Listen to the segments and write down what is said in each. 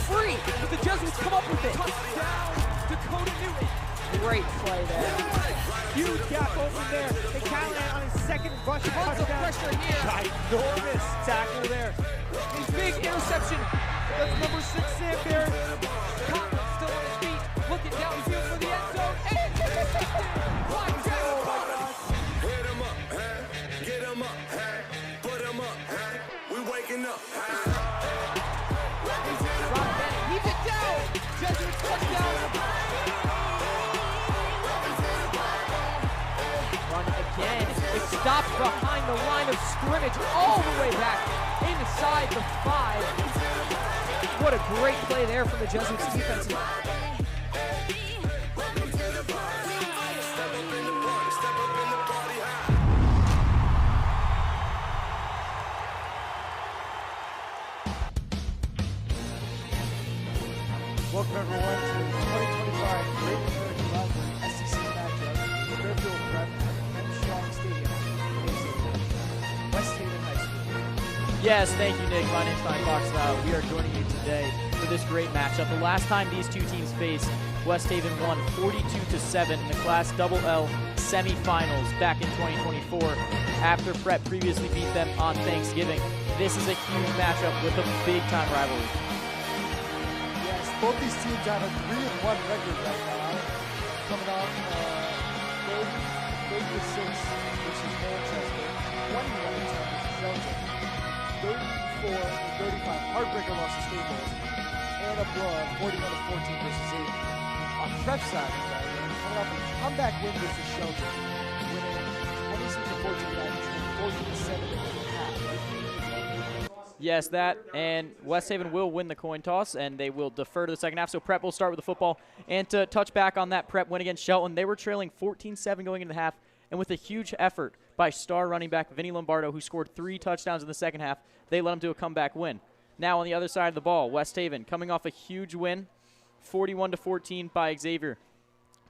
free, but the Jesuits come up with it. Touchdown, Dakota Newton. Great play there. Huge gap open there. And Callahan on his second rushing touchdown. Pressure here. Ginormous tackle there. A big interception. That's number 6, Sam Barrett. Conklin still on his feet, looking downfield for the end zone, and intercepted. Wide Oh my gosh. Hit 'em up, huh? Get 'em up, huh? Put 'em up, huh? We waking up, huh? Rob Bennett heaves it down. Jesuits touchdown. Run again. It stops behind the line of scrimmage, all the way back inside the 5. What a great play there from the Jesuits defense. Welcome everyone to the 2025 Great American Rivalry SEC matchup. Fairfield Prep at Strong Stadium, West Haven High School. Yes, thank you, Nick. My name's Ryan Fox. We are joining you today for this great matchup. The last time these two teams faced, West Haven won 42-7 in the Class LL semifinals back in 2024 after Prep previously beat them on Thanksgiving. This is a huge matchup with a big-time rivalry. Yes, both these teams have a 3-1 record right now, coming off 30-6 versus Manchester, 21 versus Celtic, 34-35 heartbreaker loss to Staples, and a blowout 41-14 versus Xavier. On Prep side, coming off a comeback win versus Shelton, winning 26-14 and 14-7 in half. Yes, that, and West Haven will win the coin toss, and they will defer to the second half. So Prep will start with the football. And to touch back on that Prep win against Shelton, they were trailing 14-7 going into the half, and with a huge effort by star running back Vinny Lombardo, who scored 3 touchdowns in the second half, they let him do a comeback win. Now on the other side of the ball, West Haven coming off a huge win, 41-14 by Xavier.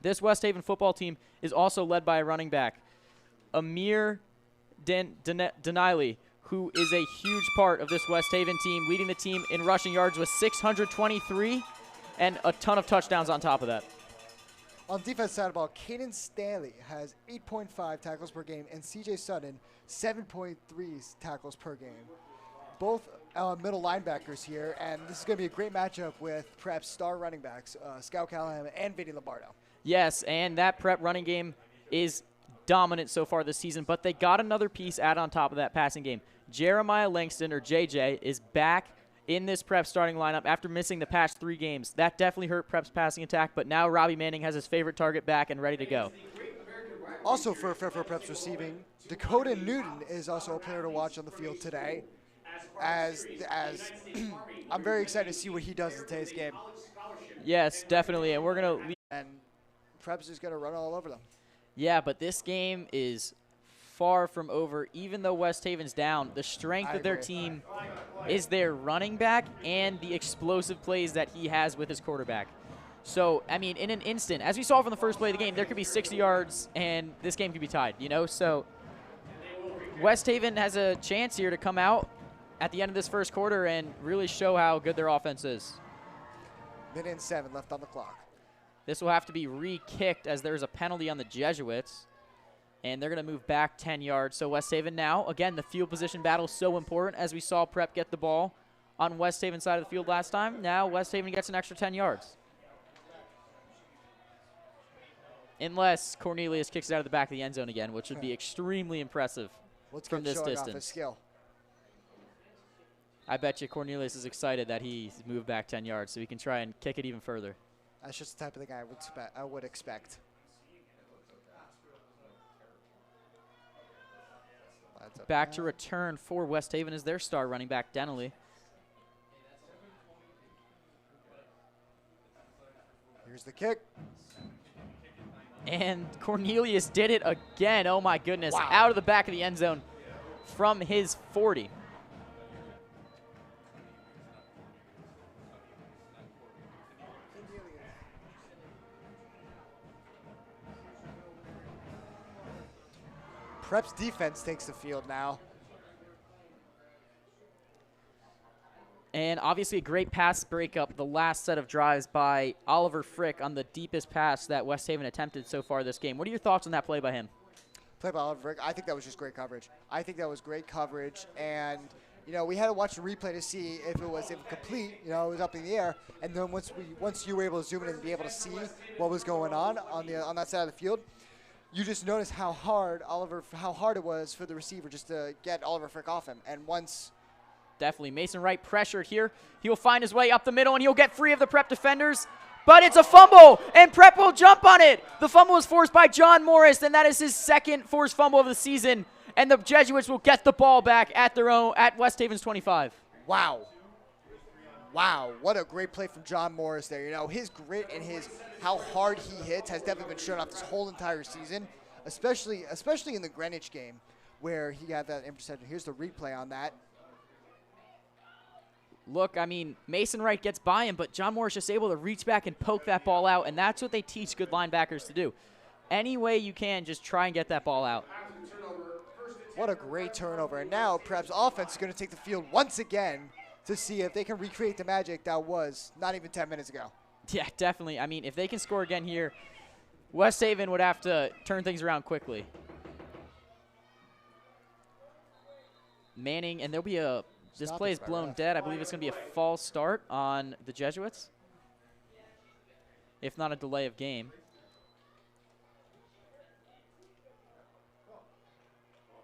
This West Haven football team is also led by a running back, Amir Deniley, who is a huge part of this West Haven team, leading the team in rushing yards with 623 and a ton of touchdowns on top of that. On the defense side of the ball, Caden Stanley has 8.5 tackles per game, and CJ Sutton 7.3 tackles per game. Both middle linebackers here, and this is going to be a great matchup with Prep's star running backs, Scout Callahan and Vinny Lombardo. Yes, and that Prep running game is dominant so far this season, but they got another piece added on top of that passing game. Jeremiah Langston, or JJ, is back in this Prep starting lineup after missing the past 3 games. That definitely hurt Prep's passing attack, but now Robbie Manning has his favorite target back and ready to go. Also for Fairfield Prep's receiving, Dakota Newton is also a player to watch on the field today, as I'm very excited to see what he does in today's game. Yes, definitely, and we're going to... And Prep's just going to run all over them. Yeah, but this game is far from over. Even though West Haven's down, the strength of their team is their running back and the explosive plays that he has with his quarterback. So, I mean, in an instant, as we saw from the first play of the game, there could be 60 yards and this game could be tied, you know? So, West Haven has a chance here to come out at the end of this first quarter and really show how good their offense is. Minute and 7 left on the clock. This will have to be re-kicked as there's a penalty on the Jesuits. And they're going to move back 10 yards. So West Haven now, again, the field position battle is so important as we saw Prep get the ball on West Haven's side of the field last time. Now West Haven gets an extra 10 yards. Unless Cornelius kicks it out of the back of the end zone again, which would be extremely impressive from this distance. Off his skill. I bet you Cornelius is excited that he moved back 10 yards so he can try and kick it even further. That's just the type of thing I would expect. Back to return for West Haven is their star running back, Denley. Here's the kick. And Cornelius did it again. Oh, my goodness. Wow. Out of the back of the end zone from his 40. Prep's defense takes the field now. And obviously a great pass breakup, the last set of drives by Oliver Frick on the deepest pass that West Haven attempted so far this game. What are your thoughts on that play by him? Play by Oliver Frick. I think that was just great coverage. I think that was great coverage, and we had to watch the replay to see if it was complete. It was up in the air, and then once you were able to zoom in and be able to see what was going on that side of the field, you just noticed how hard it was for the receiver just to get Oliver Frick off him. And once definitely Mason Wright pressured here, he'll find his way up the middle and he'll get free of the Prep defenders. But it's a fumble, and Prep will jump on it. The fumble was forced by John Morris, and that is his second forced fumble of the season. And the Jesuits will get the ball back at West Haven's 25. Wow, what a great play from John Morris there. His grit and how hard he hits has definitely been shown off this whole entire season, especially in the Greenwich game where he got that interception. Here's the replay on that. Look, Mason Wright gets by him, but John Morris just able to reach back and poke that ball out, and that's what they teach good linebackers to do. Any way you can, just try and get that ball out. What a great turnover. And now perhaps offense is going to take the field once again to see if they can recreate the magic that was not even 10 minutes ago. Yeah, definitely. If they can score again here, West Haven would have to turn things around quickly. Manning, and there'll be this play is blown dead. I believe it's going to be a false start on the Jesuits, if not a delay of game.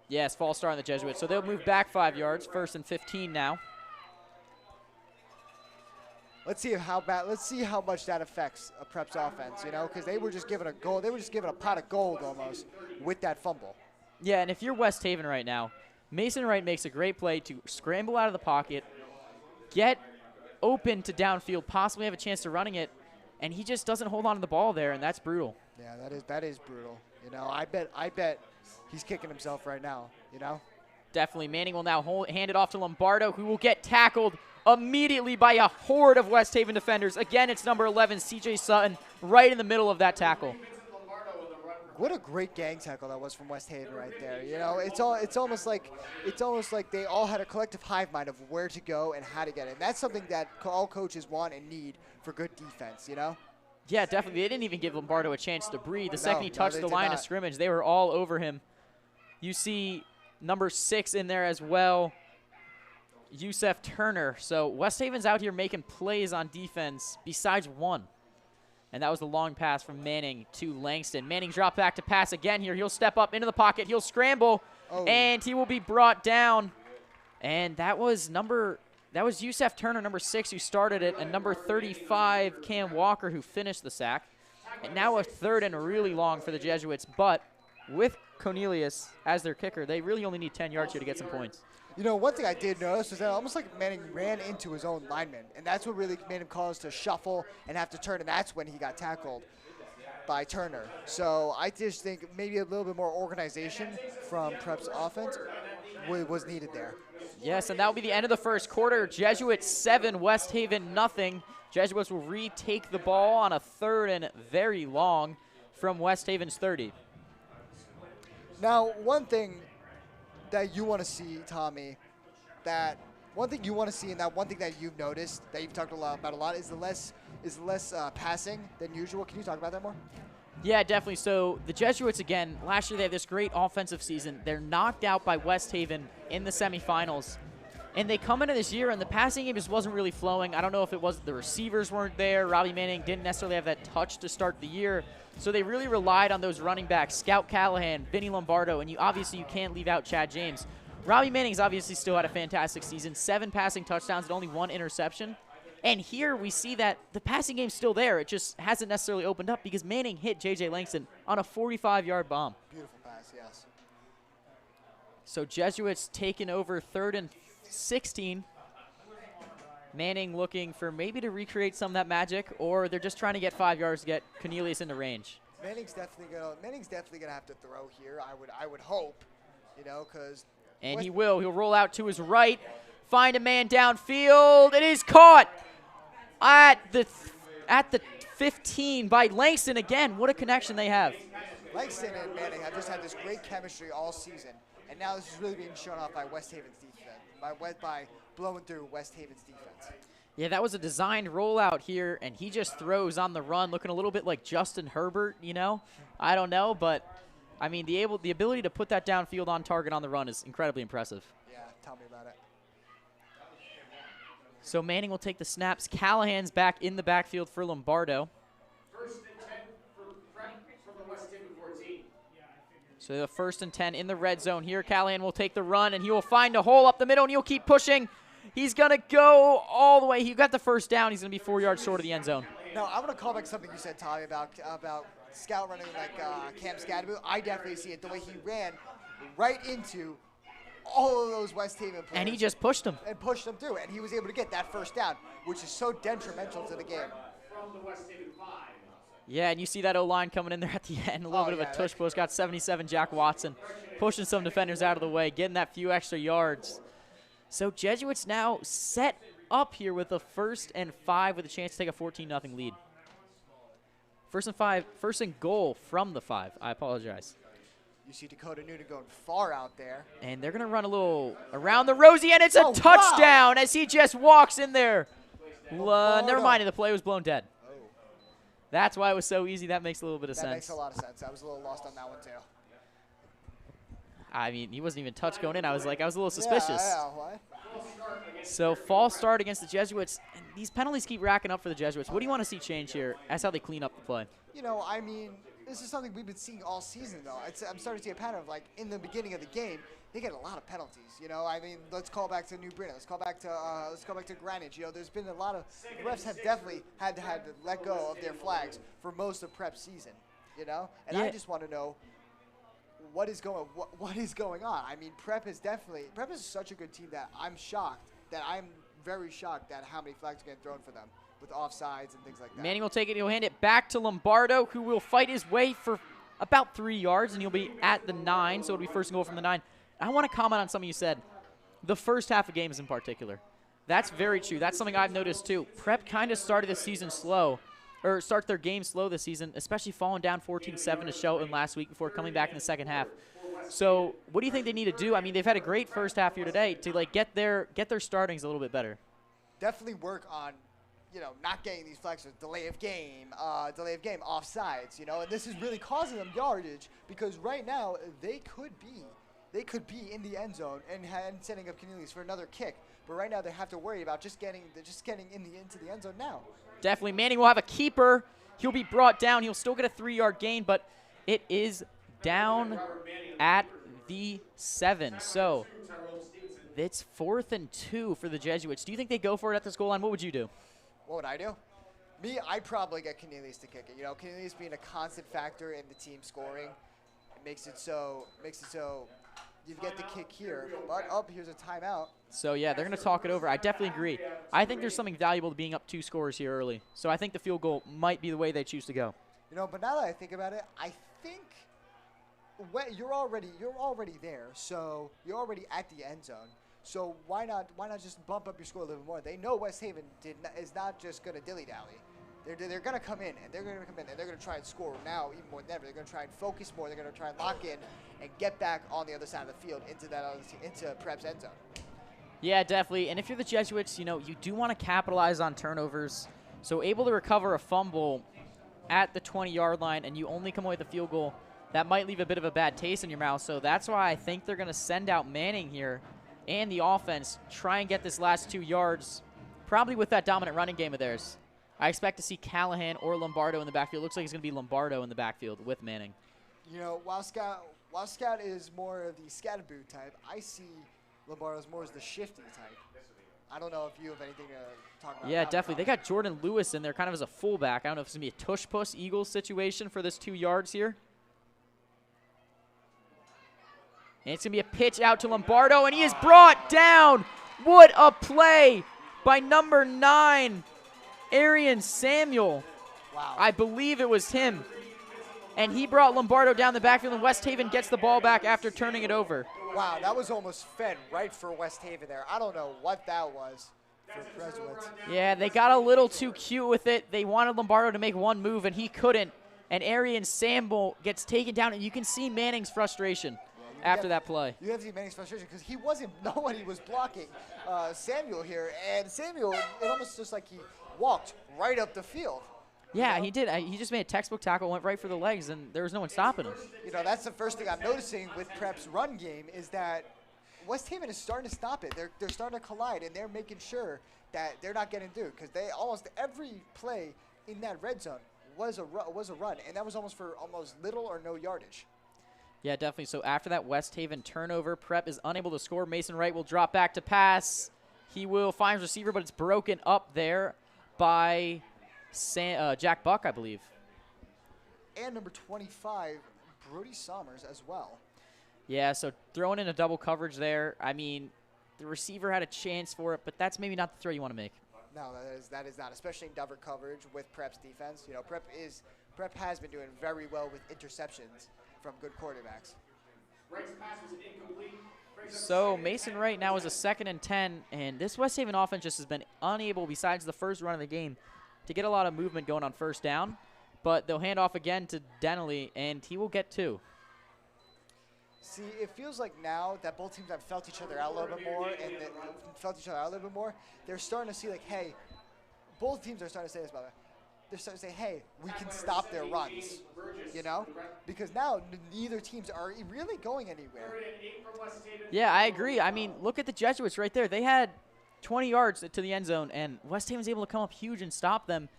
Yes, false start on the Jesuits. So they'll move back 5 yards, 1st and 15 now. Let's see how much that affects a Prep's offense, because they were just given a goal. They were just given a pot of gold almost with that fumble. Yeah, and if you're West Haven right now, Mason Wright makes a great play to scramble out of the pocket, get open to downfield, possibly have a chance to running it, and he just doesn't hold on to the ball there, and that's brutal. Yeah, that is brutal. I bet he's kicking himself right now, Definitely. Manning will now hand it off to Lombardo, who will get tackled immediately by a horde of West Haven defenders. Again, it's number 11, C.J. Sutton, right in the middle of that tackle. What a great gang tackle that was from West Haven right there. It's almost like they all had a collective hive mind of where to go and how to get it. And that's something that all coaches want and need for good defense, Yeah, definitely. They didn't even give Lombardo a chance to breathe. The second he touched the line of not. scrimmage, they were all over him. You see number 6 in there as well, Yusef Turner. So West Haven's out here making plays on defense besides one. And that was the long pass from Manning to Langston. Manning dropped back to pass again here. He'll step up into the pocket. He'll scramble, and he will be brought down. And that was Yusef Turner, number 6, who started it, and number 35, Cam Walker, who finished the sack. And now a 3rd and really long for the Jesuits. But with Cornelius as their kicker, they really only need 10 yards here to get some points. One thing I did notice was that almost like Manning ran into his own lineman, and that's what really made him cause to shuffle and have to turn, and that's when he got tackled by Turner. So I just think maybe a little bit more organization from Prep's offense was needed there. Yes, and that will be the end of the first quarter. Jesuits 7, West Haven nothing. Jesuits will retake the ball on a 3rd and very long from West Haven's 30. Now, one thing that you want to see, Tommy, and one thing that you've noticed, that you've talked about a lot, is less passing than usual. Can you talk about that more? Yeah, definitely. So the Jesuits, again, last year they had this great offensive season. They're knocked out by West Haven in the semifinals. And they come into this year, and the passing game just wasn't really flowing. I don't know if it was the receivers weren't there. Robbie Manning didn't necessarily have that touch to start the year. So they really relied on those running backs, Scout Callahan, Vinny Lombardo, and you can't leave out Chad James. Robbie Manning's obviously still had a fantastic season, 7 passing touchdowns and only 1 interception. And here we see that the passing game's still there. It just hasn't necessarily opened up because Manning hit J.J. Langston on a 45-yard bomb. Beautiful pass, yes. So Jesuits taking over 3rd and 16. Manning looking for maybe to recreate some of that magic, or they're just trying to get 5 yards to get Cornelius into range. Manning's definitely gonna have to throw here. I would hope, because. And he will. He'll roll out to his right, find a man downfield. It is caught at the 15 by Langston again. What a connection they have. Langston and Manning have just had this great chemistry all season, and now this is really being shown off by West Haven's defense, by blowing through West Haven's defense. Yeah, that was a designed rollout here, and he just throws on the run, looking a little bit like Justin Herbert, you know? I don't know, but, I mean, the ability to put that downfield on target on the run is incredibly impressive. Yeah, tell me about it. So Manning will take the snaps. Callahan's back in the backfield for Lombardo. First and 10 for Prep from the West Haven 14. So the 1st and 10 in the red zone here. Callahan will take the run, and he will find a hole up the middle, and he'll keep pushing. He's going to go all the way. He got the first down. He's going to be 4 yards short of the end zone. No, I want to call back something you said, Tommy, about Scout running like Cam Scadaboo. I definitely see it, the way he ran right into all of those West Haven players. And he just pushed them. And pushed them through, and he was able to get that first down, which is so detrimental to the game. From the West Haven 5. Yeah, and you see that O-line coming in there at the end. A little bit of a tush push. Got 77 Jack Watson, pushing some defenders out of the way, getting that few extra yards. So Jesuits now set up here with a 1st and 5 with a chance to take a 14-0 lead. 1st and 5, 1st and goal from the 5. I apologize. You see Dakota Noonan going far out there. And they're going to run a little around the Rosie, and it's a touchdown as he just walks in there. Never mind, the play was blown dead. Oh. That's why it was so easy. That makes a little bit of sense. That makes a lot of sense. I was a little lost on that one, too. I mean, he wasn't even touched going in. I was a little suspicious. Yeah, what? So false start against the Jesuits. And these penalties keep racking up for the Jesuits. What do you want to see change here? That's how they clean up the play. You know, I mean, this is something we've been seeing all season, though. I'm starting to see a pattern of, like, in the beginning of the game, they get a lot of penalties. You know, I mean, let's call back to New Britain. Let's call back to Greenwich. You know, there's been a lot of the refs have definitely had to let go of their flags for most of prep season. You know, and yeah. I just want to know what is going on. I mean, Prep is such a good team that I'm very shocked at how many flags are getting thrown for them with offsides and things like that. Manning will take it. He'll hand it back to Lombardo, who will fight his way for about 3 yards, and he'll be at the 9, so it'll be 1st and goal from the 9. I want to comment on something you said. The first half of games in particular. That's very true. That's something I've noticed too. Prep kind of started the season slow, or start their game slow this season, especially falling down 14-7 to Shelton last week before coming back in the second half. So what do you think they need to do? I mean, they've had a great first half here today to like get their startings a little bit better. Definitely work on, you know, not getting these flags with delay of game, offsides, you know, and this is really causing them yardage because right now they could be in the end zone and setting up Cornelius for another kick, but right now they have to worry about just getting into the end zone now. Definitely. Manning will have a keeper. He'll be brought down. He'll still get a 3-yard gain, but it is down at the 7. So it's 4th and 2 for the Jesuits. Do you think they go for it at this goal line? What would you do? What would I do? Me, I'd probably get Cornelius to kick it. You know, Cornelius being a constant factor in the team scoring makes it so you get the kick here. But here's a timeout. So yeah, they're going to talk it over. I definitely agree. I think there's something valuable to being up 2 scores here early. So I think the field goal might be the way they choose to go. You know, but now that I think about it, I think you're already there. So you're already at the end zone. So why not just bump up your score a little bit more? They know West Haven is not just going to dilly-dally. They're going to come in, and they're going to try and score now even more than ever. They're going to try and focus more. They're going to try and lock in and get back on the other side of the field into Prep's end zone. Yeah, definitely. And if you're the Jesuits, you know, you do want to capitalize on turnovers. So able to recover a fumble at the 20-yard line and you only come away with a field goal, that might leave a bit of a bad taste in your mouth. So that's why I think they're going to send out Manning here and the offense, try and get this last 2 yards, probably with that dominant running game of theirs. I expect to see Callahan or Lombardo in the backfield. Looks like it's going to be Lombardo in the backfield with Manning. You know, while Scout is more of the Scadaboo type, I see Lombardo's more as the shifty type. I don't know if you have anything to talk about. Yeah, definitely. They got Jordan Lewis in there kind of as a fullback. I don't know if it's going to be a tush-push Eagles situation for this 2 yards here. And it's going to be a pitch out to Lombardo, and he is brought down. What a play by number 9, Arian Samuel. Wow. I believe it was him. And he brought Lombardo down the backfield, and West Haven gets the ball back after turning it over. Wow, that was almost fed right for West Haven there. I don't know what that was for Jesuits. Yeah, they got a little too cute with it. They wanted Lombardo to make one move, and he couldn't. And Arian Samuel gets taken down, and you can see Manning's frustration. after that play. You have to see Manning's frustration because he wasn't, nobody was blocking Samuel here. And Samuel, it almost just like he walked right up the field. Yeah, he did. He just made a textbook tackle, went right for the legs, and there was no one stopping him. You know, that's the first thing I'm noticing with Prep's run game is that West Haven is starting to stop it. They're starting to collide, and they're making sure that they're not getting through because they almost every play in that red zone was a run, and that was almost for almost little or no yardage. Yeah, definitely. So after that West Haven turnover, Prep is unable to score. Mason Wright will drop back to pass. He will find his receiver, but it's broken up there by Jack Buck, I believe. And number 25, Brody Sommers as well. Yeah, so throwing in a double coverage there. I mean, the receiver had a chance for it, but that's maybe not the throw you want to make. No, that is not, especially in double coverage with Prep's defense. You know, Prep has been doing very well with interceptions from good quarterbacks. So Mason Wright now is a 2nd and 10, and this West Haven offense just has been unable, besides the first run of the game, to get a lot of movement going on first down. But they'll hand off again to Denley, and he will get 2. See, it feels like now that both teams have felt each other out a little bit more, they're starting to see like, hey, both teams are starting to say this, by the way. They're starting to say, hey, we can stop their runs, you know? Because now neither teams are really going anywhere. Yeah, I agree. I mean, look at the Jesuits right there. They had 20 yards to the end zone, and West Haven was able to come up huge and stop them.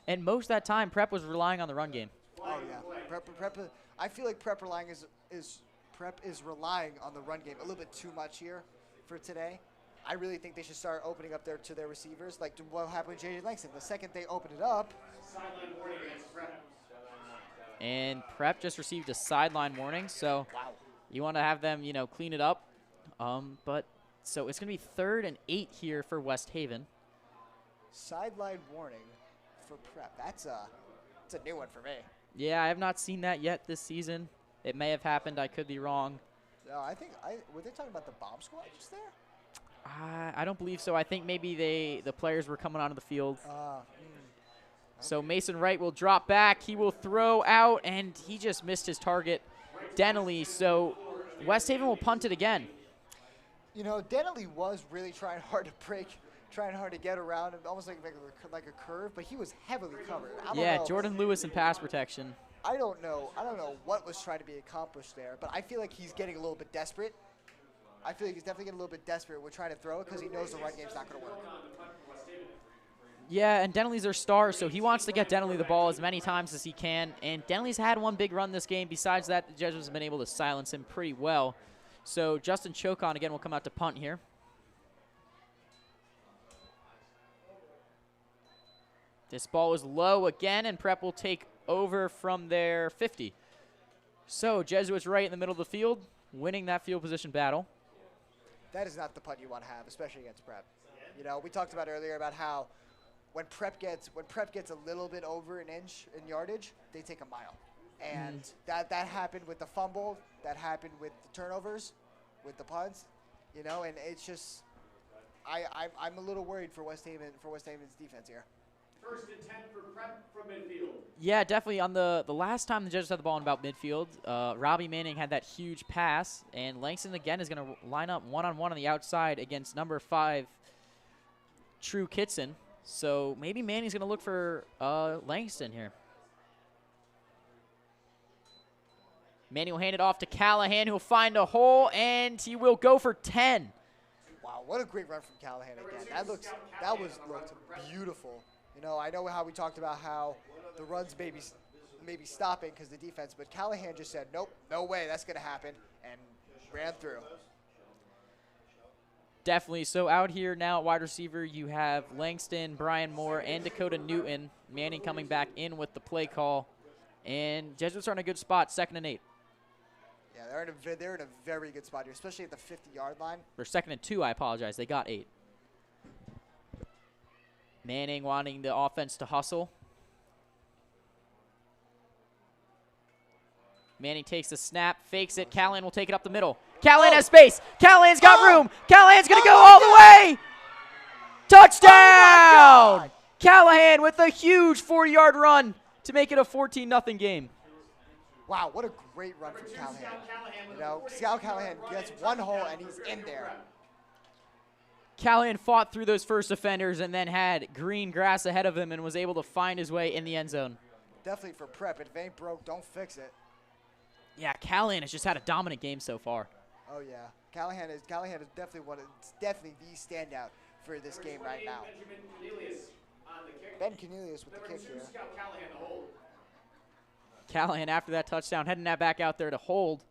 And most of that time, Prep was relying on the run game. Oh, yeah. Prep, I feel like Prep is relying on the run game a little bit too much here for today. I really think they should start opening up to their receivers, like what happened with J.J. Langston. The second they open it up. And Prep just received a sideline warning, so you want to have them, clean it up. But so it's going to be 3rd and 8 here for West Haven. Sideline warning for Prep. It's a new one for me. Yeah, I have not seen that yet this season. It may have happened. I could be wrong. No, were they talking about the bomb squad just there? I don't believe so. I think maybe the players were coming onto the field. So Mason Wright will drop back. He will throw out, and he just missed his target, Denley. So West Haven will punt it again. You know, Denley was really trying hard to get around, almost like a curve, but he was heavily covered. Yeah, Jordan Lewis in pass protection. I don't know what was trying to be accomplished there, but I feel like he's getting a little bit desperate. I feel like he's definitely getting a little bit desperate with trying to throw it because he knows the run game's not going to work. Yeah, and Denley's their star, so he wants to get Denley the ball as many times as he can. And Denley's had one big run this game. Besides that, the Jesuits have been able to silence him pretty well. So Justin Chocon, again, will come out to punt here. This ball is low again, and Prep will take over from their 50. So Jesuits right in the middle of the field, winning that field position battle. That is not the punt you want to have, especially against Prep. You know, we talked about earlier about how when Prep gets a little bit over an inch in yardage, they take a mile. And that happened with the fumble, that happened with the turnovers, with the punts, and it's just I'm a little worried for West Haven's defense here. 1st and 10 for Prep from midfield. Yeah, definitely. On the last time the Jesuits had the ball in about midfield, Robbie Manning had that huge pass, and Langston again is going to line up one-on-one on the outside against number 5, True Kitson. So maybe Manning's going to look for Langston here. Manning will hand it off to Callahan, who will find a hole, and he will go for 10. Wow, what a great run from Callahan again. That looked beautiful. I know how we talked about how the runs maybe stopping because the defense, but Callahan just said, nope, no way, that's going to happen, and ran through. Definitely. So out here now at wide receiver, you have Langston, Brian Moore, and Dakota Newton. Manning coming back in with the play call, and Jesuits are in a good spot, 2nd and 8. Yeah, they're in a very good spot here, especially at the 50-yard line. Or 2nd and 2, I apologize. They got 8. Manning wanting the offense to hustle. Manning takes the snap, fakes it. Callahan will take it up the middle. Callahan has space. Callahan's got room. Callahan's going to go all the way. Touchdown! Callahan with a huge 40-yard run to make it a 14-0 game. Wow, what a great run from Callahan. You know, Scout Callahan gets one hole and he's in there. Callahan fought through those first defenders and then had green grass ahead of him and was able to find his way in the end zone. Definitely for Prep. If it ain't broke, don't fix it. Yeah, Callahan has just had a dominant game so far. Oh yeah, Callahan is definitely definitely the standout for this game right now. Ben Cornelius with the kick here. Callahan, after that touchdown, heading that back out there to hold.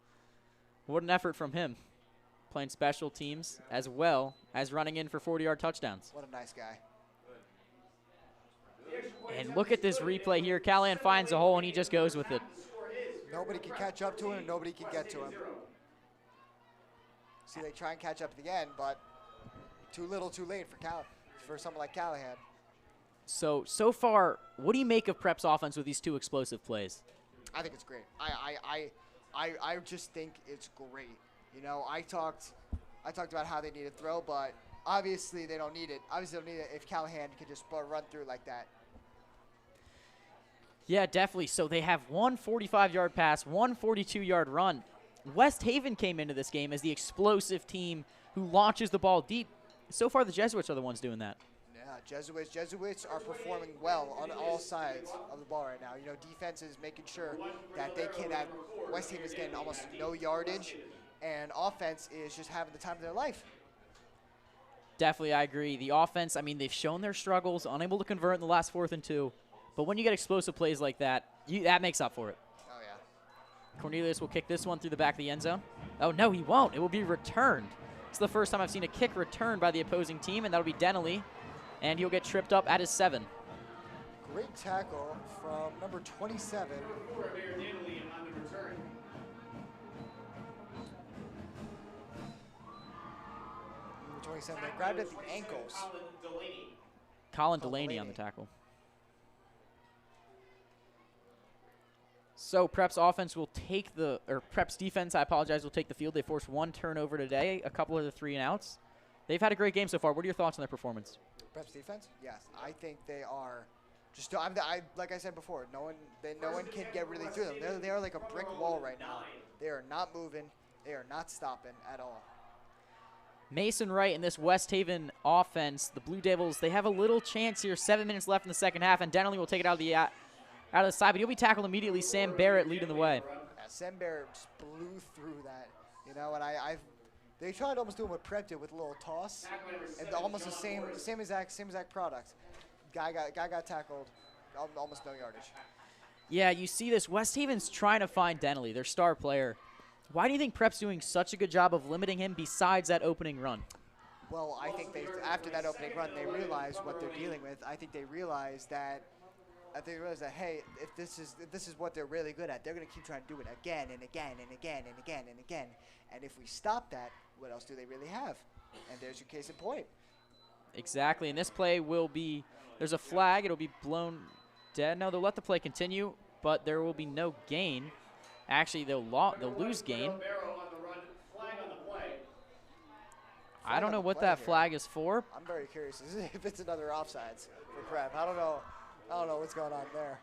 What an effort from him. Playing special teams as well as running in for 40-yard touchdowns. What a nice guy. And look at this replay here. Callahan finds a hole and he just goes with it. Nobody can catch up to him and nobody can get to him. See, they try and catch up at the end, but too little too late for someone like Callahan. So far, what do you make of Prep's offense with these two explosive plays? I think it's great. I just think it's great. You know, I talked about how they need to throw, but obviously they don't need it. Obviously they don't need it if Callahan can just run through like that. Yeah, definitely. So they have one 45-yard pass, one 42-yard run. West Haven came into this game as the explosive team who launches the ball deep. So far, the Jesuits are the ones doing that. Yeah, Jesuits are performing well on all sides of the ball right now. You know, defense is making sure that that West Haven is getting almost no yardage, and offense is just having the time of their life. Definitely, I agree. The offense, I mean, they've shown their struggles, unable to convert in the last 4th and 2. But when you get explosive plays like that, that makes up for it. Oh, yeah. Cornelius will kick this one through the back of the end zone. Oh, no, he won't. It will be returned. It's the first time I've seen a kick returned by the opposing team, and that'll be Denley. And he'll get tripped up at his 7. Great tackle from number 27. Number 27, they grabbed at the ankles. Colin Delaney on the tackle. So Prep's offense will take Prep's defense, I apologize, will take the field. They forced one turnover today, a couple of the 3-and-outs. They've had a great game so far. What are your thoughts on their performance? Prep's defense? Yes, I think they are just. Like I said before, no one can get really through them. They are like a brick wall right now. They are not moving. They are not stopping at all. Mason Wright in this West Haven offense, the Blue Devils, they have a little chance here. 7 minutes left in the second half, and Denley will take it out of the side, but he'll be tackled immediately. Sam Barrett leading the way. Yeah, Sam Barrett just blew through that, you know, and they tried to almost do what Prep did with a little toss, and almost the same exact product. Guy got tackled, almost no yardage. Yeah, you see this. West Haven's trying to find Denley, their star player. Why do you think Prep's doing such a good job of limiting him besides that opening run? Well, I think after that opening run, they realized what they're dealing with. I think they realized that, hey, if this is what they're really good at, they're going to keep trying to do it again and again and again and again and again. And if we stop that, what else do they really have? And there's your case in point. Exactly. And this play will be, there's a flag. It'll be blown dead. No, they'll let the play continue, but there will be no gain. Actually, they'll lose gain. I don't know what that flag is for. I'm very curious if it's another offsides for Prep. I don't know what's going on there.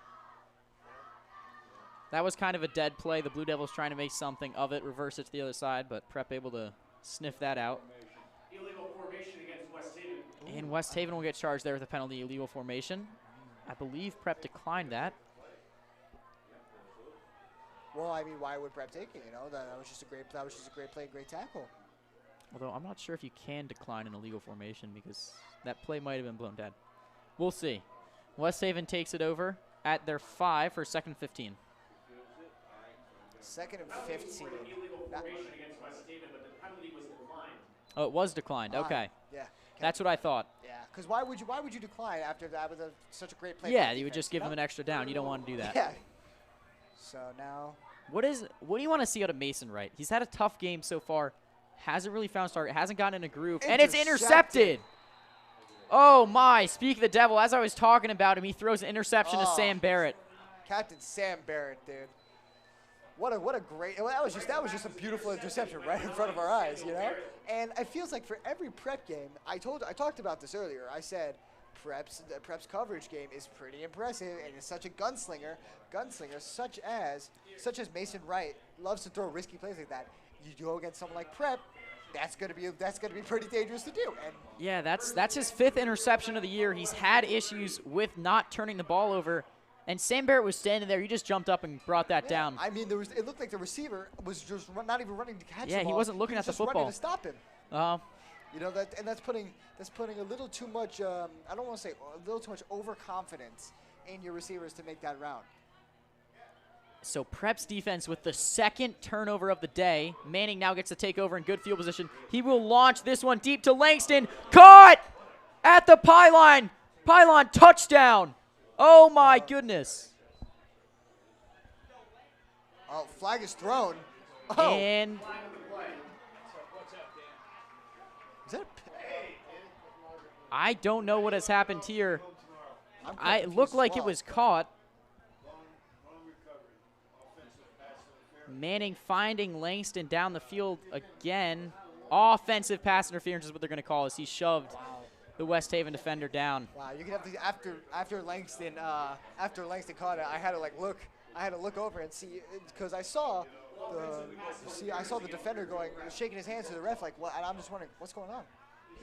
That was kind of a dead play. The Blue Devils trying to make something of it, reverse it to the other side, but Prep able to sniff that out. Illegal formation against West Haven. And West Haven will get charged there with a penalty, illegal formation. I believe Prep declined that. Well, I mean, why would Prep take it? You know, that was just a great play, great tackle. Although I'm not sure if you can decline an illegal formation because that play might have been blown dead. We'll see. West Haven takes it over at their 5 for 2nd and 15. 2nd and 15. Oh, it was declined. Okay. Yeah. That's what I thought. Yeah, because why would you decline after that was such a great play? Yeah, you would just give him an extra down. You don't want to do that. Yeah. So now. What do you want to see out of Mason Wright? He's had a tough game so far. Hasn't really found target. Hasn't gotten in a groove. And it's intercepted. Oh, my. Speak of the devil. As I was talking about him, he throws an interception to Sam Barrett. Captain Sam Barrett, dude. What a great. Well, that was just a beautiful interception right in front of our eyes, you know? And it feels like for every Prep game, I talked about this earlier. I said Prep's coverage game is pretty impressive, and is such a gunslinger such as Mason Wright loves to throw risky plays like that. You go against someone like Prep, that's gonna be pretty dangerous to do. And yeah, that's his 5th interception of the year. He's had issues with not turning the ball over, and Sam Barrett was standing there. He just jumped up and brought that down. I mean, it looked like the receiver was just not even running to catch the ball. Yeah, he wasn't looking at the football. Running to stop him. You know that's putting a little too much. I don't want to say a little too much overconfidence in your receivers to make that route. So Prep's defense with the 2nd turnover of the day. Manning now gets to take over in good field position. He will launch this one deep to Langston. Caught at the pylon. Pylon touchdown. Oh my goodness. Oh, flag is thrown. Oh. And is that I don't know what has happened here. It looked like it was caught. Manning finding Langston down the field again. Offensive pass interference is what they're going to call as he shoved the West Haven defender down. Wow, you could have to after Langston caught it. I had to look over and see, because I saw the defender shaking his hands to the ref like what, and I'm just wondering what's going on.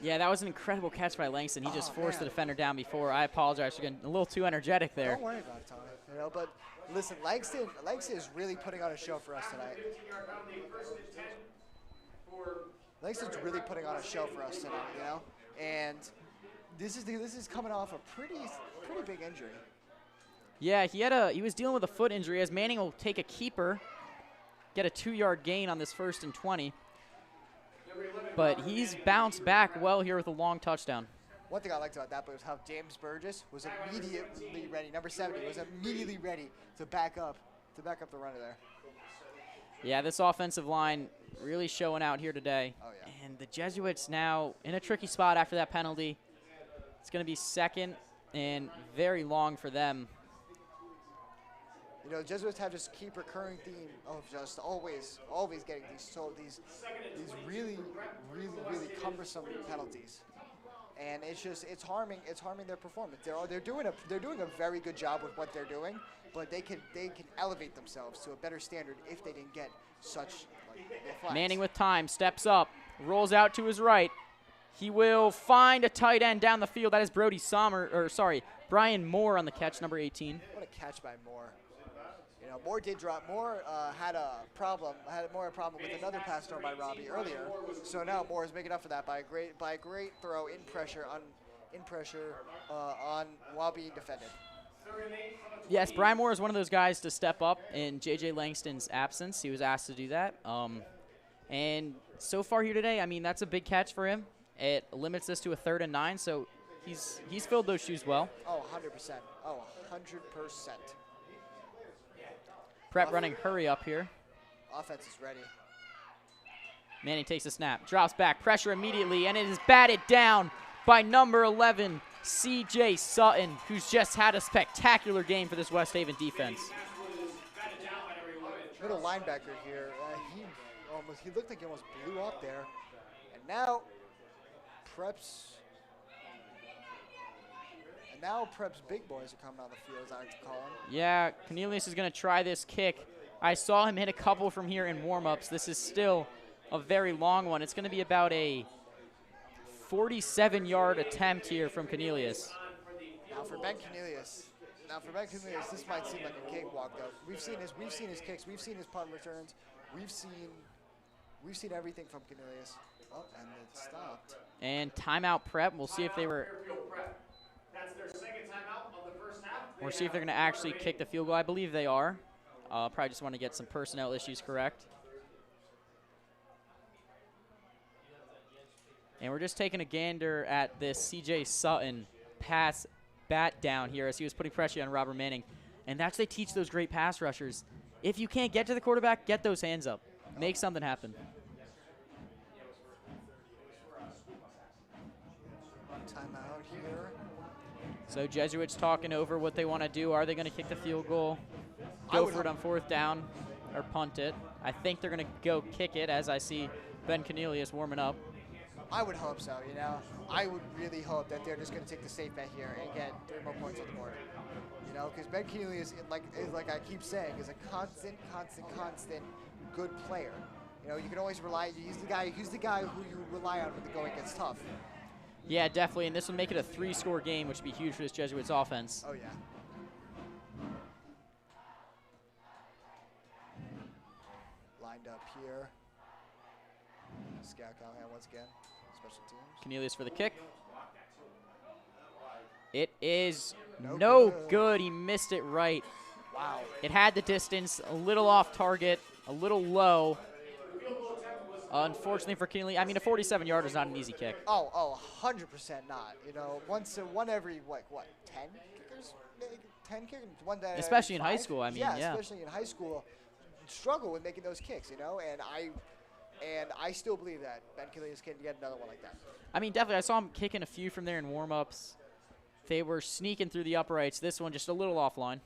Yeah, that was an incredible catch by Langston. He just forced the defender down before. I apologize for getting a little too energetic there. Don't worry about it, Tommy. You know, but listen, Langston is really putting on a show for us tonight. Langston's really putting on a show for us tonight, you know, and this is coming off a pretty big injury. Yeah, he was dealing with a foot injury as Manning will take a keeper, get a 2-yard gain on this 1st and 20. But he's bounced back well here with a long touchdown. One thing I liked about that play was how James Burgess was immediately ready. Number 70 was immediately ready to back up the runner there. Yeah, this offensive line really showing out here today. Oh, yeah. And the Jesuits now in a tricky spot after that penalty. It's going to be 2nd and very long for them. You know, Jesuits have this keep recurring theme of just always getting these really cumbersome penalties, and it's harming their performance. They're doing a very good job with what they're doing, but they can elevate themselves to a better standard if they didn't get such flags. Manning with time steps up, rolls out to his right. He will find a tight end down the field. That is Brian Moore on the catch, number 18. What a catch by Moore. You know, Moore did drop. Moore had a problem with another pass thrown by Robbie earlier. So now Moore is making up for that by a great throw in pressure while being defended. Yes, Brian Moore is one of those guys to step up in J.J. Langston's absence. He was asked to do that. And so far here today, I mean, that's a big catch for him. It limits this to a 3rd and 9, so he's filled those shoes well. Oh, 100%. Oh, 100%. Prep running hurry up here. Offense is ready. Manning takes a snap, drops back, pressure immediately, and it is batted down by number 11, C.J. Sutton, who's just had a spectacular game for this West Haven defense. Middle linebacker here, he looked like he almost blew up there. And now Prep's big boys are coming on the field, as I like to call them. Yeah, Cornelius is going to try this kick. I saw him hit a couple from here in warm-ups. This is still a very long one. It's going to be about a 47-yard attempt here from Cornelius. Now for Ben Cornelius, this might seem like a cakewalk, though. We've seen his kicks, we've seen his punt returns, we've seen everything from Cornelius. Oh, and it stopped. And timeout Prep. We'll see if they were. Fairfield Prep. That's their 2nd timeout of the first half. Or see if they're going to actually kick the field goal. I believe they are. Probably just want to get some personnel issues correct. And we're just taking a gander at this C.J. Sutton pass bat down here as he was putting pressure on Robert Manning. And that's they teach those great pass rushers. If you can't get to the quarterback, get those hands up. Make something happen. Timeout here. So Jesuits talking over what they want to do. Are they going to kick the field goal? Go for it on 4th down or punt it? I think they're going to go kick it as I see Ben Cornelius warming up. I would hope so, you know. I would really hope that they're just going to take the safe bet here and get 3 more points on the board. You know, because Ben Keeley is like I keep saying, is a constant good player. You know, you can always rely. He's the guy who you rely on when the going gets tough. Yeah, definitely, and this will make it a 3-score game, which would be huge for this Jesuits offense. Oh yeah. Lined up here. Scout Callahan once again. Special teams. Cornelius for the kick. It is no good. He missed it right. Wow. It had the distance, a little off target, a little low. Unfortunately for Keeley, I mean, a 47-yard is not an easy kick. Oh, 100% not. You know, one every, what, 10 kickers? 10 kickers? One that Especially in high 5? school, I mean, yeah. Especially in high school, struggle with making those kicks, you know, and I still believe that Ben Keeley can get another one like that. I mean, definitely, I saw him kicking a few from there in warm-ups. They were sneaking through the uprights. This one just a little offline.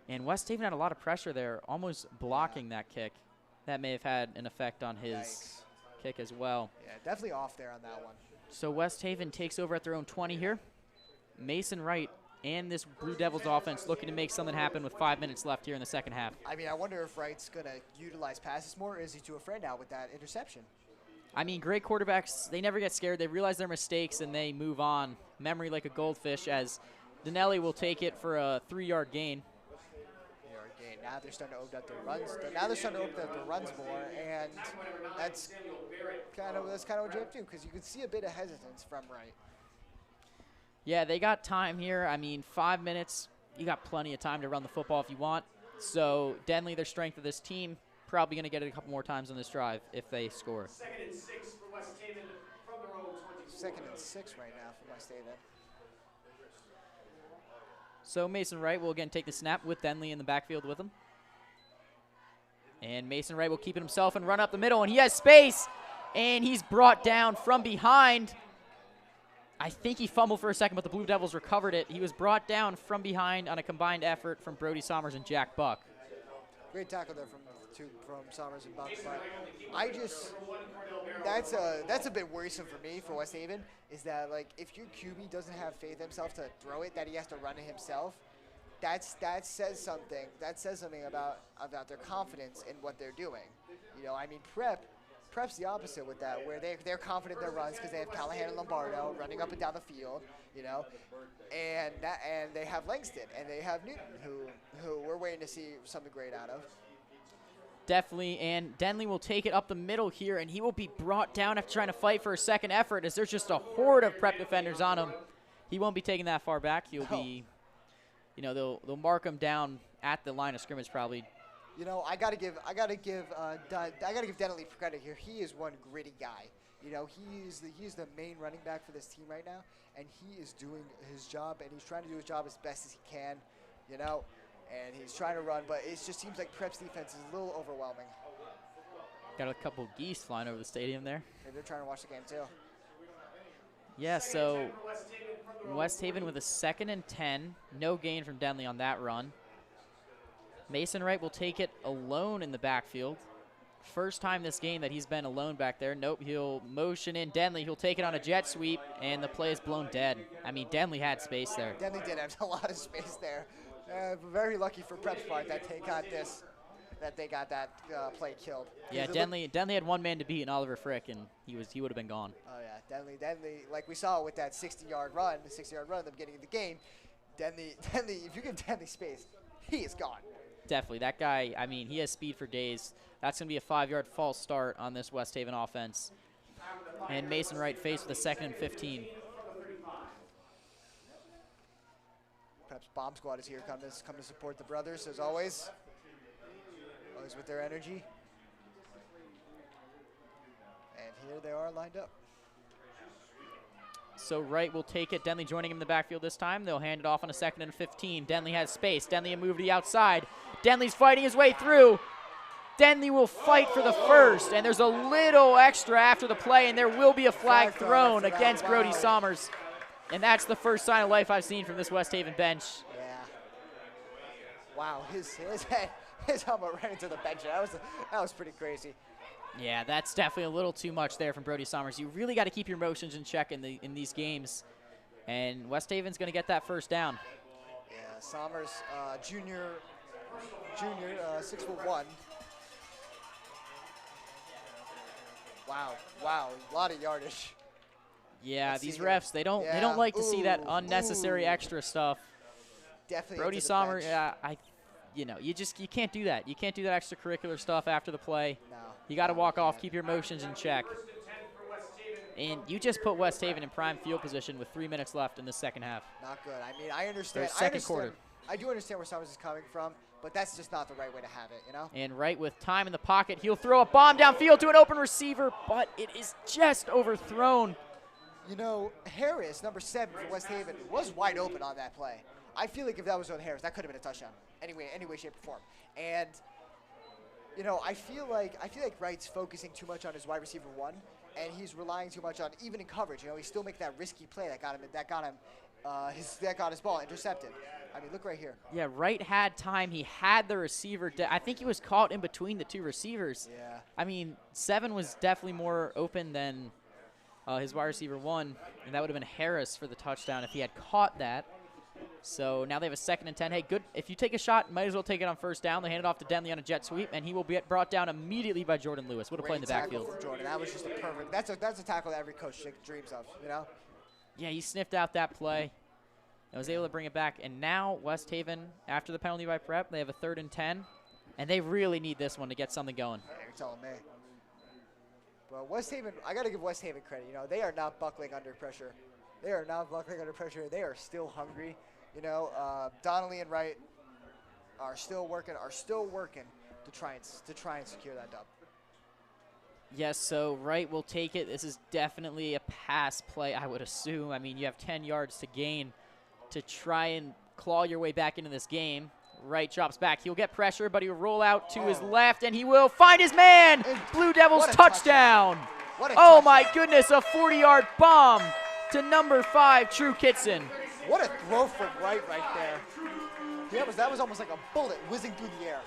And West Haven had a lot of pressure there, almost blocking that kick. That may have had an effect on his kick as well. Yeah, definitely off there on that one. So West Haven takes over at their own 20 here. Mason Wright and this Blue Devils offense looking to make something happen with 5 minutes left here in the second half. I mean, I wonder if Wright's going to utilize passes more, or is he too afraid now with that interception? I mean, great quarterbacks, they never get scared. They realize their mistakes, and they move on. Memory like a goldfish, as Dinelli will take it for a 3-yard gain. Now they're starting to open up their runs. Now they're starting to open up their runs more, and that's kind of what you have to do, because you can see a bit of hesitance from Wright. Yeah, they got time here. I mean, 5 minutes. You got plenty of time to run the football if you want. So Denley, their strength of this team, probably going to get it a couple more times on this drive if they score. 2nd and 6 for West Haven from their own 24. 2nd and 6 right now for West Haven. So Mason Wright will again take the snap with Denley in the backfield with him. And Mason Wright will keep it himself and run up the middle, and he has space, and he's brought down from behind. I think he fumbled for a second, but the Blue Devils recovered it. He was brought down from behind on a combined effort from Brody Sommers and Jack Buck. Great tackle there from Sommers and Buck, but I just that's a bit worrisome for me for West Haven, is that like if your QB doesn't have faith in himself to throw it, that he has to run it himself. That says something. That says something about their confidence in what they're doing. You know, I mean, Prep's the opposite with that, where they're confident in their runs because they have Callahan and Lombardo running up and down the field. You know, and they have Langston and they have Newton, who we're waiting to see something great out of. Definitely, and Denley will take it up the middle here, and he will be brought down after trying to fight for a second effort, as there's just a horde of Prep defenders on him. He won't be taking that far back. He'll be, you know, they'll mark him down at the line of scrimmage probably. You know, I gotta give Denley credit here. He is one gritty guy. You know, he's the main running back for this team right now, and he is doing his job, and he's trying to do his job as best as he can. You know. And he's trying to run, but it just seems like Prep's defense is a little overwhelming. Got a couple geese flying over the stadium there. Maybe they're trying to watch the game too. Yeah, so West Haven with a 2nd and 10. No gain from Denley on that run. Mason Wright will take it alone in the backfield. First time this game that he's been alone back there. Nope, he'll motion in Denley. He'll take it on a jet sweep, and the play is blown dead. I mean, Denley had space there. Denley did have a lot of space there. Very lucky for Prep's part that they got that play killed. Yeah, Denley had one man to beat in Oliver Frick, and he would have been gone. Oh yeah, Denley, like we saw with that 60-yard run, at the beginning of the game. Denley, if you give Denley space, he is gone. Definitely, that guy. I mean, he has speed for days. That's going to be a 5-yard false start on this West Haven offense. And Mason Wright faced with a 2nd and 15. Prep's bomb squad is here, come to support the brothers as always. Always with their energy. And here they are lined up. So Wright will take it. Denley joining him in the backfield this time. They'll hand it off on a 2nd and 15. Denley has space. Denley will move to the outside. Denley's fighting his way through. Denley will fight for the first, and there's a little extra after the play, and there will be a flag thrown against Brody Sommers. And that's the first sign of life I've seen from this West Haven bench. Yeah. Wow, his helmet ran into the bench. That was pretty crazy. Yeah, that's definitely a little too much there from Brody Sommers. You really got to keep your emotions in check in these games. And West Haven's going to get that first down. Yeah, Sommers, junior, 6'1". Wow, a lot of yardage. Yeah, Let's these see refs, they don't like to see that unnecessary extra stuff. Definitely. Brody Sommers, you can't do that. You can't do that extracurricular stuff after the play. No. You got to walk off, keep your emotions in check. And you just put West Haven in prime field position with 3 minutes left in the second half. Not good. I mean, I understand. Second quarter. I do understand where Sommers is coming from, but that's just not the right way to have it, you know? And right with time in the pocket, he'll throw a bomb downfield to an open receiver, but it is just overthrown. You know, Harris, number 7 for West Haven, was wide open on that play. I feel like if that was on Harris, that could have been a touchdown. Any way, shape, or form. And, you know, I feel like Wright's focusing too much on his wide receiver 1, and he's relying too much on even in coverage. You know, he's still making that risky play that got his ball intercepted. I mean, look right here. Yeah, Wright had time. He had the receiver. I think he was caught in between the two receivers. Yeah. I mean, 7 was definitely more open than his wide receiver 1, and that would have been Harris for the touchdown if he had caught that. So now they have a 2nd and 10. Hey, good. If you take a shot, might as well take it on first down. They hand it off to Denley on a jet sweep, and he will be brought down immediately by Jordan Lewis. What a play in the backfield. From Jordan. That was just a perfect. That's a tackle that every coach dreams of, you know? Yeah, he sniffed out that play and was able to bring it back. And now West Haven, after the penalty by Prep, they have a 3rd and 10, and they really need this one to get something going. Yeah, you're telling me. But West Haven, I got to give West Haven credit. You know, they are not buckling under pressure. They are They are still hungry. You know, Donnelly and Wright are still working to try and secure that dub. Yes, so Wright will take it. This is definitely a pass play, I would assume. I mean, you have 10 yards to gain to try and claw your way back into this game. Wright drops back. He'll get pressure, but he'll roll out to his left, and he will find his man. Blue Devils touchdown. Oh, my goodness, a 40-yard bomb to number 5, True Kitson. What a throw from Wright right there. Yeah, that was almost like a bullet whizzing through the air.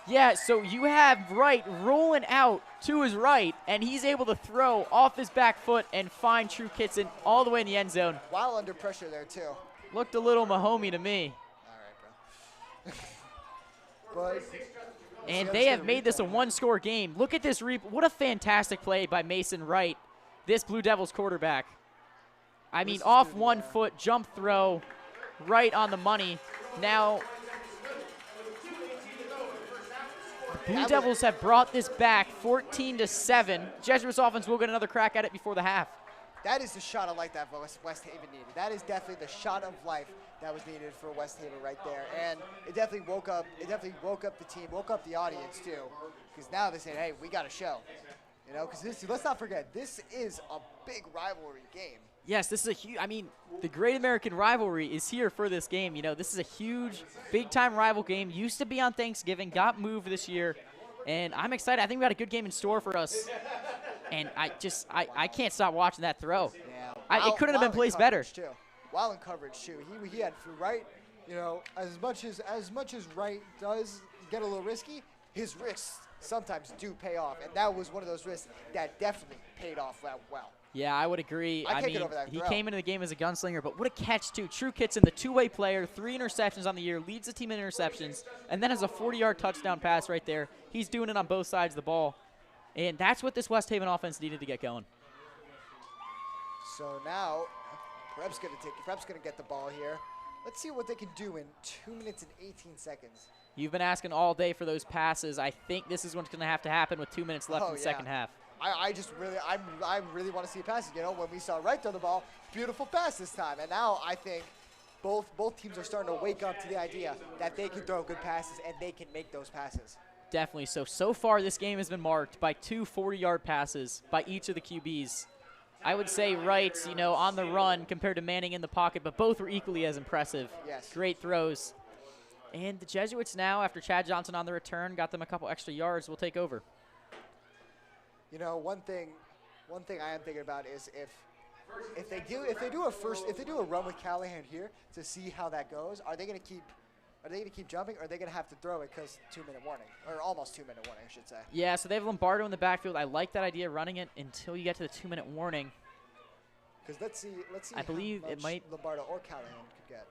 Yeah, so you have Wright rolling out to his right, and he's able to throw off his back foot and find True Kitson all the way in the end zone. While under pressure there, too. Looked a little Mahomey to me. All right, bro. And they have made this a one-score game. Look at this. What a fantastic play by Mason Wright, this Blue Devils quarterback. I mean, off 1 foot, jump throw, right on the money. Now, the Blue Devils have brought this back 14-7. Jesuits offense will get another crack at it before the half. That is the shot of life that West Haven needed. That is definitely the shot of life that was needed for West Haven right there. And it definitely woke up the team, woke up the audience too. Because now they say, hey, we got a show. You know, because let's not forget, this is a big rivalry game. Yes, this is a huge, I mean, the Great American Rivalry is here for this game. You know, this is a huge, big-time rival game. Used to be on Thanksgiving, got moved this year, and I'm excited. I think we got a good game in store for us, and I can't stop watching that throw. Yeah, it couldn't have been placed better. Too. While in coverage, too. He had Wright, you know, as much as Wright does get a little risky, his risks sometimes do pay off, and that was one of those risks that definitely paid off well. Yeah, I would agree. I mean, he throw. came into the game as a gunslinger, but what a catch, too. True Kitson, the two-way player, 3 interceptions on the year, leads the team in interceptions, and then has a 40-yard touchdown pass right there. He's doing it on both sides of the ball, and that's what this West Haven offense needed to get going. So now, Prep's going to get the ball here. Let's see what they can do in 2 minutes and 18 seconds. You've been asking all day for those passes. I think this is what's going to have to happen with 2 minutes left in the second half. I really want to see passes. You know, when we saw Wright throw the ball, beautiful pass this time. And now I think both teams are starting to wake up to the idea that they can throw good passes and they can make those passes. Definitely. So far this game has been marked by 2 40-yard passes by each of the QBs. I would say Wright's, you know, on the run compared to Manning in the pocket, but both were equally as impressive. Yes. Great throws. And the Jesuits now, after Chad Johnson on the return, got them a couple extra yards, will take over. You know, one thing I am thinking about is if they do a run with Callahan here to see how that goes, are they going to keep Are they going to keep jumping, or are they going to have to throw it because 2-minute warning, or almost 2-minute warning, I should say? Yeah, so they have Lombardo in the backfield. I like that idea, running it until you get to the 2-minute warning. Because let's see I believe how it much might. Lombardo or Callahan could get.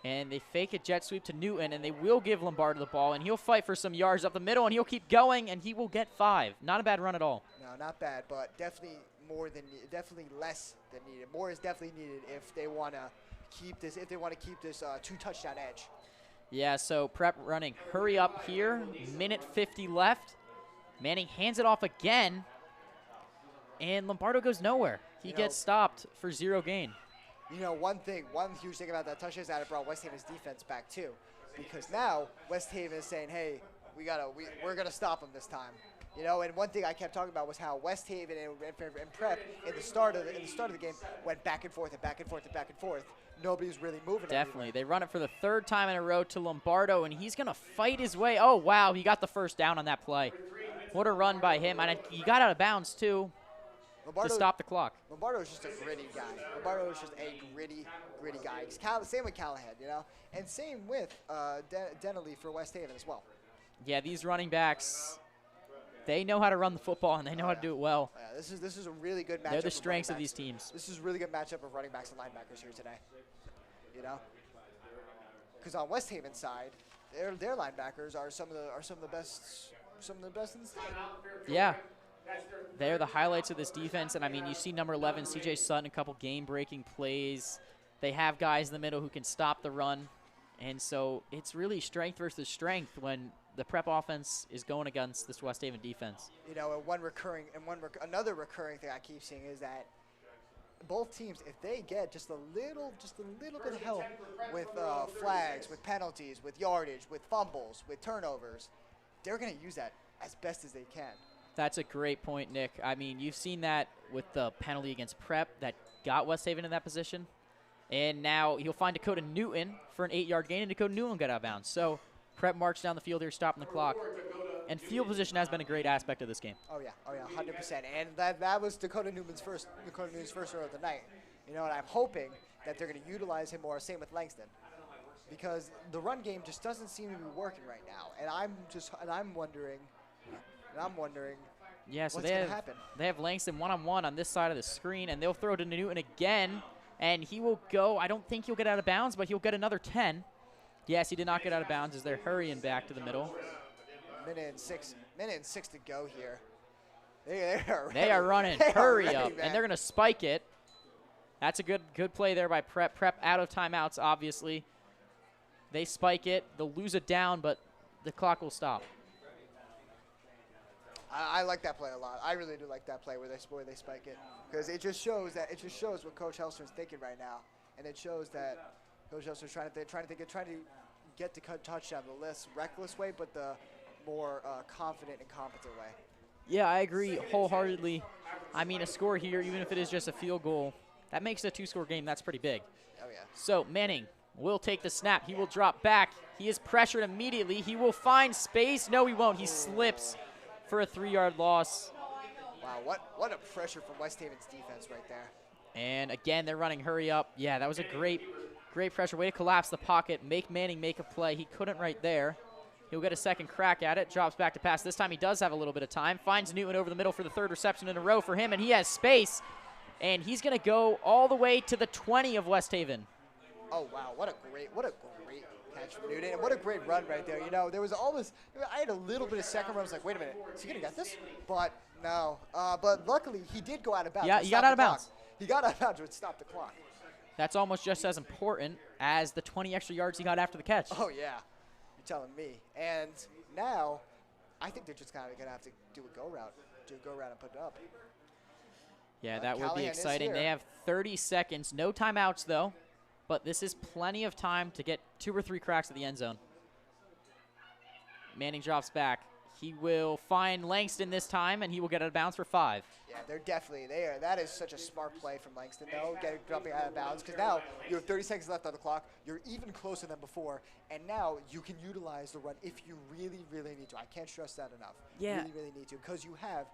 And they fake a jet sweep to Newton, and they will give Lombardo the ball, and he'll fight for some yards up the middle, and he'll keep going, and he will get 5. Not a bad run at all. No, not bad, but definitely definitely less than needed. More is definitely needed if they want to keep this. If they want to keep this 2-touchdown edge. Yeah, so Prep running hurry up here. Minute 50 left. Manning hands it off again, and Lombardo goes nowhere. He gets stopped for 0 gain. You know, one huge thing about that touchdown is that it brought West Haven's defense back too, because now West Haven is saying, hey, we're gonna stop them this time. You know, and one thing I kept talking about was how West Haven and Prep in the start of the game went back and forth and back and forth and back and forth. Nobody's really moving. Definitely. They run it for the 3rd time in a row to Lombardo, and he's going to fight his way. Oh, wow, he got the first down on that play. What a run by him. And he got out of bounds, too, to stop the clock. Lombardo is just a gritty guy. Lombardo is just a gritty guy. Same with Callahan, you know, and same with Denley for West Haven as well. Yeah, these running backs, they know how to run the football, and they know how to do it well. Yeah, this is a really good matchup. They're the strengths of these teams. This is a really good matchup of running backs and linebackers here today. You know, because on West Haven's side, their linebackers are some of the best in the state. Yeah, they're the highlights of this defense, and I mean, you see number 11, CJ Sutton, a couple game-breaking plays. They have guys in the middle who can stop the run, and so it's really strength versus strength when the Prep offense is going against this West Haven defense. You know, another recurring thing I keep seeing is that both teams, if they get just a little bit of help with flags, with penalties, with yardage, with fumbles, with turnovers, they're going to use that as best as they can. That's a great point, Nick. I mean, you've seen that with the penalty against Prep that got West Haven in that position. And now he'll find Dakota Newton for an 8-yard gain, and Dakota Newton got out of bounds. So Prep marched down the field here, stopping the clock. And field position has been a great aspect of this game. Oh yeah, 100%. And that was Dakota Newton's first throw of the night. You know, and I'm hoping that they're going to utilize him more. Same with Langston, because the run game just doesn't seem to be working right now. And I'm wondering. Yeah, so what's going to happen. They have Langston one-on-one on this side of the screen, and they'll throw to Newton again, and he will go. I don't think he'll get out of bounds, but he'll get another 10. Yes, he did not get out of bounds as they're hurrying back to the middle. Minute and six to go here. They are running. Hurry up, man. And they're going to spike it. That's a good play there by Prep. Prep out of timeouts, obviously. They spike it. They'll lose it down, but the clock will stop. I like that play a lot. I really do like that play where they spike it, because it just shows what Coach Hellstron's thinking right now, and it shows that Coach Hellstron's trying to get the touchdown the less reckless way, but the more confident and competent way. Yeah, I agree wholeheartedly. I mean, a score here, even if it is just a field goal, that makes it a 2-score game. That's pretty big. Oh yeah. So Manning will take the snap. He will drop back. He is pressured immediately. He will find space. No, he won't. He slips for a 3-yard loss. Wow, what a pressure from West Haven's defense right there. And again, they're running hurry up. Yeah, that was a great pressure. Way to collapse the pocket, make Manning make a play. He couldn't right there. He'll get a second crack at it, drops back to pass. This time he does have a little bit of time. Finds Newton over the middle for the 3rd reception in a row for him, and he has space. And he's going to go all the way to the 20 of West Haven. Oh, wow, what a great catch from Newton, and what a great run right there. You know, there was almost, I had a little bit of second run. I was like, wait a minute, is he going to get this? But no, but luckily he did go out of bounds. Yeah, he got out of bounds. He got out of bounds, which stopped the clock. That's almost just as important as the 20 extra yards he got after the catch. Oh, yeah. You're telling me. And now I think they're just kind of going to have to do a go route and put it up. Yeah, that would be exciting. They have 30 seconds. No timeouts, though. But this is plenty of time to get 2 or 3 cracks at the end zone. Manning drops back. He will find Langston this time, and he will get out of bounds for 5. Yeah, they're definitely there. That is such a smart play from Langston, though, dropping out of bounds, because now you have 30 seconds left on the clock. You're even closer than before, and now you can utilize the run if you really, really need to. I can't stress that enough. Yeah. Really, really need to, because you have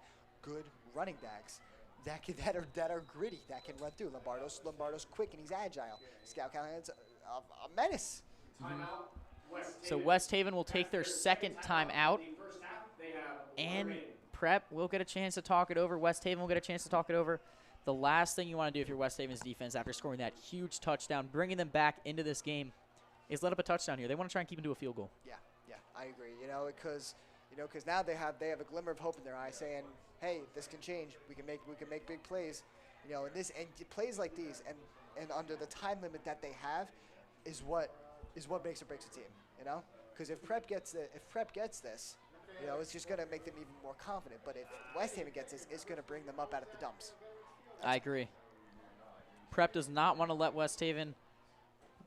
good running backs that are gritty, that can run through. Lombardo's quick and he's agile. Scout Callahan's a menace. So West Haven will take their second time out, and Prep will get a chance to talk it over. West Haven will get a chance to talk it over. The last thing you want to do if you're West Haven's defense after scoring that huge touchdown, bringing them back into this game, is let up a touchdown here. They want to try and keep them to a field goal. Yeah, I agree. Because now they have a glimmer of hope in their eye, saying, "Hey, this can change. We can make big plays." And plays like these and under the time limit that they have is what makes or breaks a team. Because if Prep gets this, it's just gonna make them even more confident. But if West Haven gets this, it's gonna bring them up out of the dumps. I agree. Prep does not want to let West Haven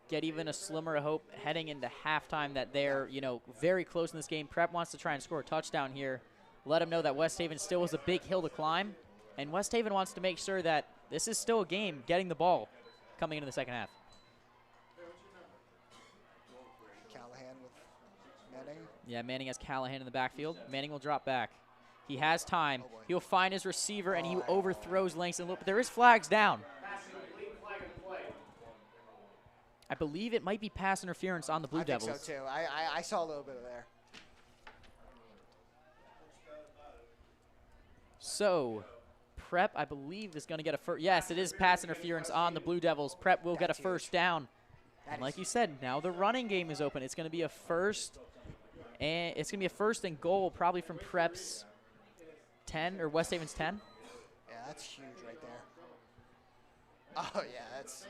get even a slimmer of hope heading into halftime that they're, very close in this game. Prep wants to try and score a touchdown here. Let them know that West Haven still has a big hill to climb. And West Haven wants to make sure that this is still a game getting the ball coming into the second half. Callahan with Manning. Yeah, Manning has Callahan in the backfield. Manning will drop back. He has time. Oh boy. He'll find his receiver, and he overthrows Langston. But there is flags down. I believe it might be pass interference on the Blue Devils. I think so too. I saw a little bit of there. So, Prep, I believe, is going to get a first. Yes, it is pass interference on the Blue Devils. Prep will get a first down. And like you said, now the running game is open. It's going to be a first, and it's going to be a first and goal probably from Prep's 10 or West Haven's 10. Yeah, that's huge right there. Oh yeah, that's.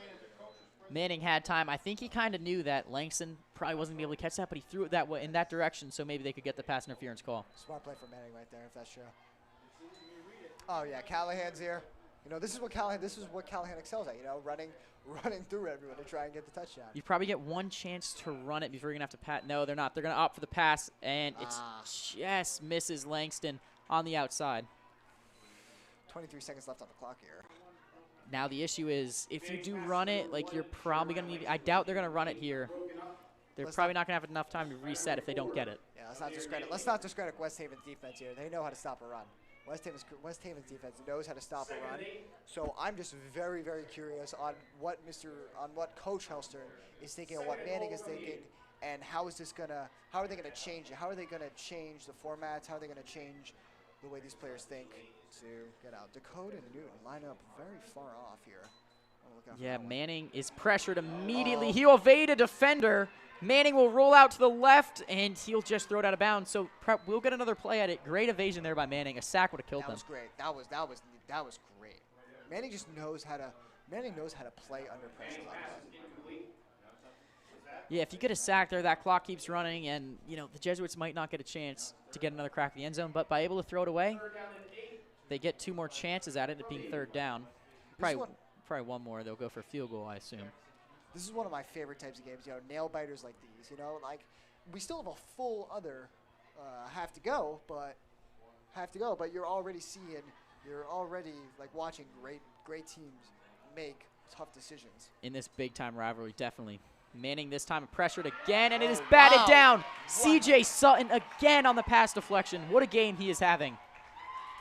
Manning had time. I think he kind of knew that Langston probably wasn't going to be able to catch that, but he threw it that way in that direction, so maybe they could get the pass interference call. Smart play for Manning right there, if that's true. Oh yeah, Callahan's here. This is what Callahan excels at. Running through everyone to try and get the touchdown. You probably get one chance to run it before you're going to have to pat. No, they're not. They're going to opt for the pass, and it's just misses Langston on the outside. 23 seconds left on the clock here. Now the issue is, if you do run it, you're probably going to need. I doubt they're going to run it here. They're probably not going to have enough time to reset if they don't get it. Yeah, let's not discredit West Haven's defense here. They know how to stop a run. West Haven's defense knows how to stop a run. So I'm just very, very curious on what Coach Helstern is thinking, and what Manning is thinking, and how are they gonna change it? How are they gonna change the formats? How are they gonna change the way these players think to get out? Dakota and Newton line up very far off here. Yeah, Manning is pressured immediately. He'll evade a defender. Manning will roll out to the left, and he'll just throw it out of bounds. So Prep will get another play at it. Great evasion there by Manning. A sack would have killed them. That was great. That was great. Manning just knows how to play under pressure like that. Yeah, if you get a sack there, that clock keeps running, and the Jesuits might not get a chance to get another crack at the end zone. But by able to throw it away, they get 2 more chances at it being third down. Probably one more. They'll go for a field goal, I assume. This is one of my favorite types of games, nail biters like these. We still have a full other half to go, but you're already watching great teams make tough decisions. In this big-time rivalry, definitely. Manning this time pressured again, and it is batted down. CJ Sutton again on the pass deflection. What a game he is having.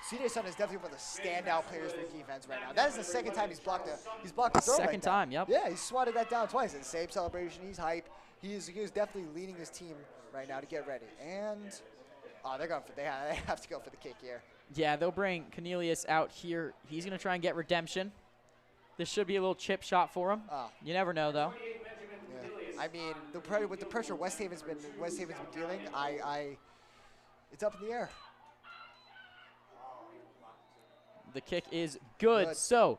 CJ Sutton is definitely one of the standout players for defense right now. That is the second time he's blocked a throw. Second time, yep. Yeah, he swatted that down twice. In the same celebration, he's hype. He is definitely leading his team right now to get ready. And they have to go for the kick here. Yeah, they'll bring Cornelius out here. He's going to try and get redemption. This should be a little chip shot for him. You never know, though. Yeah. I mean, with the pressure West Haven's been dealing, it's up in the air. The kick is good. So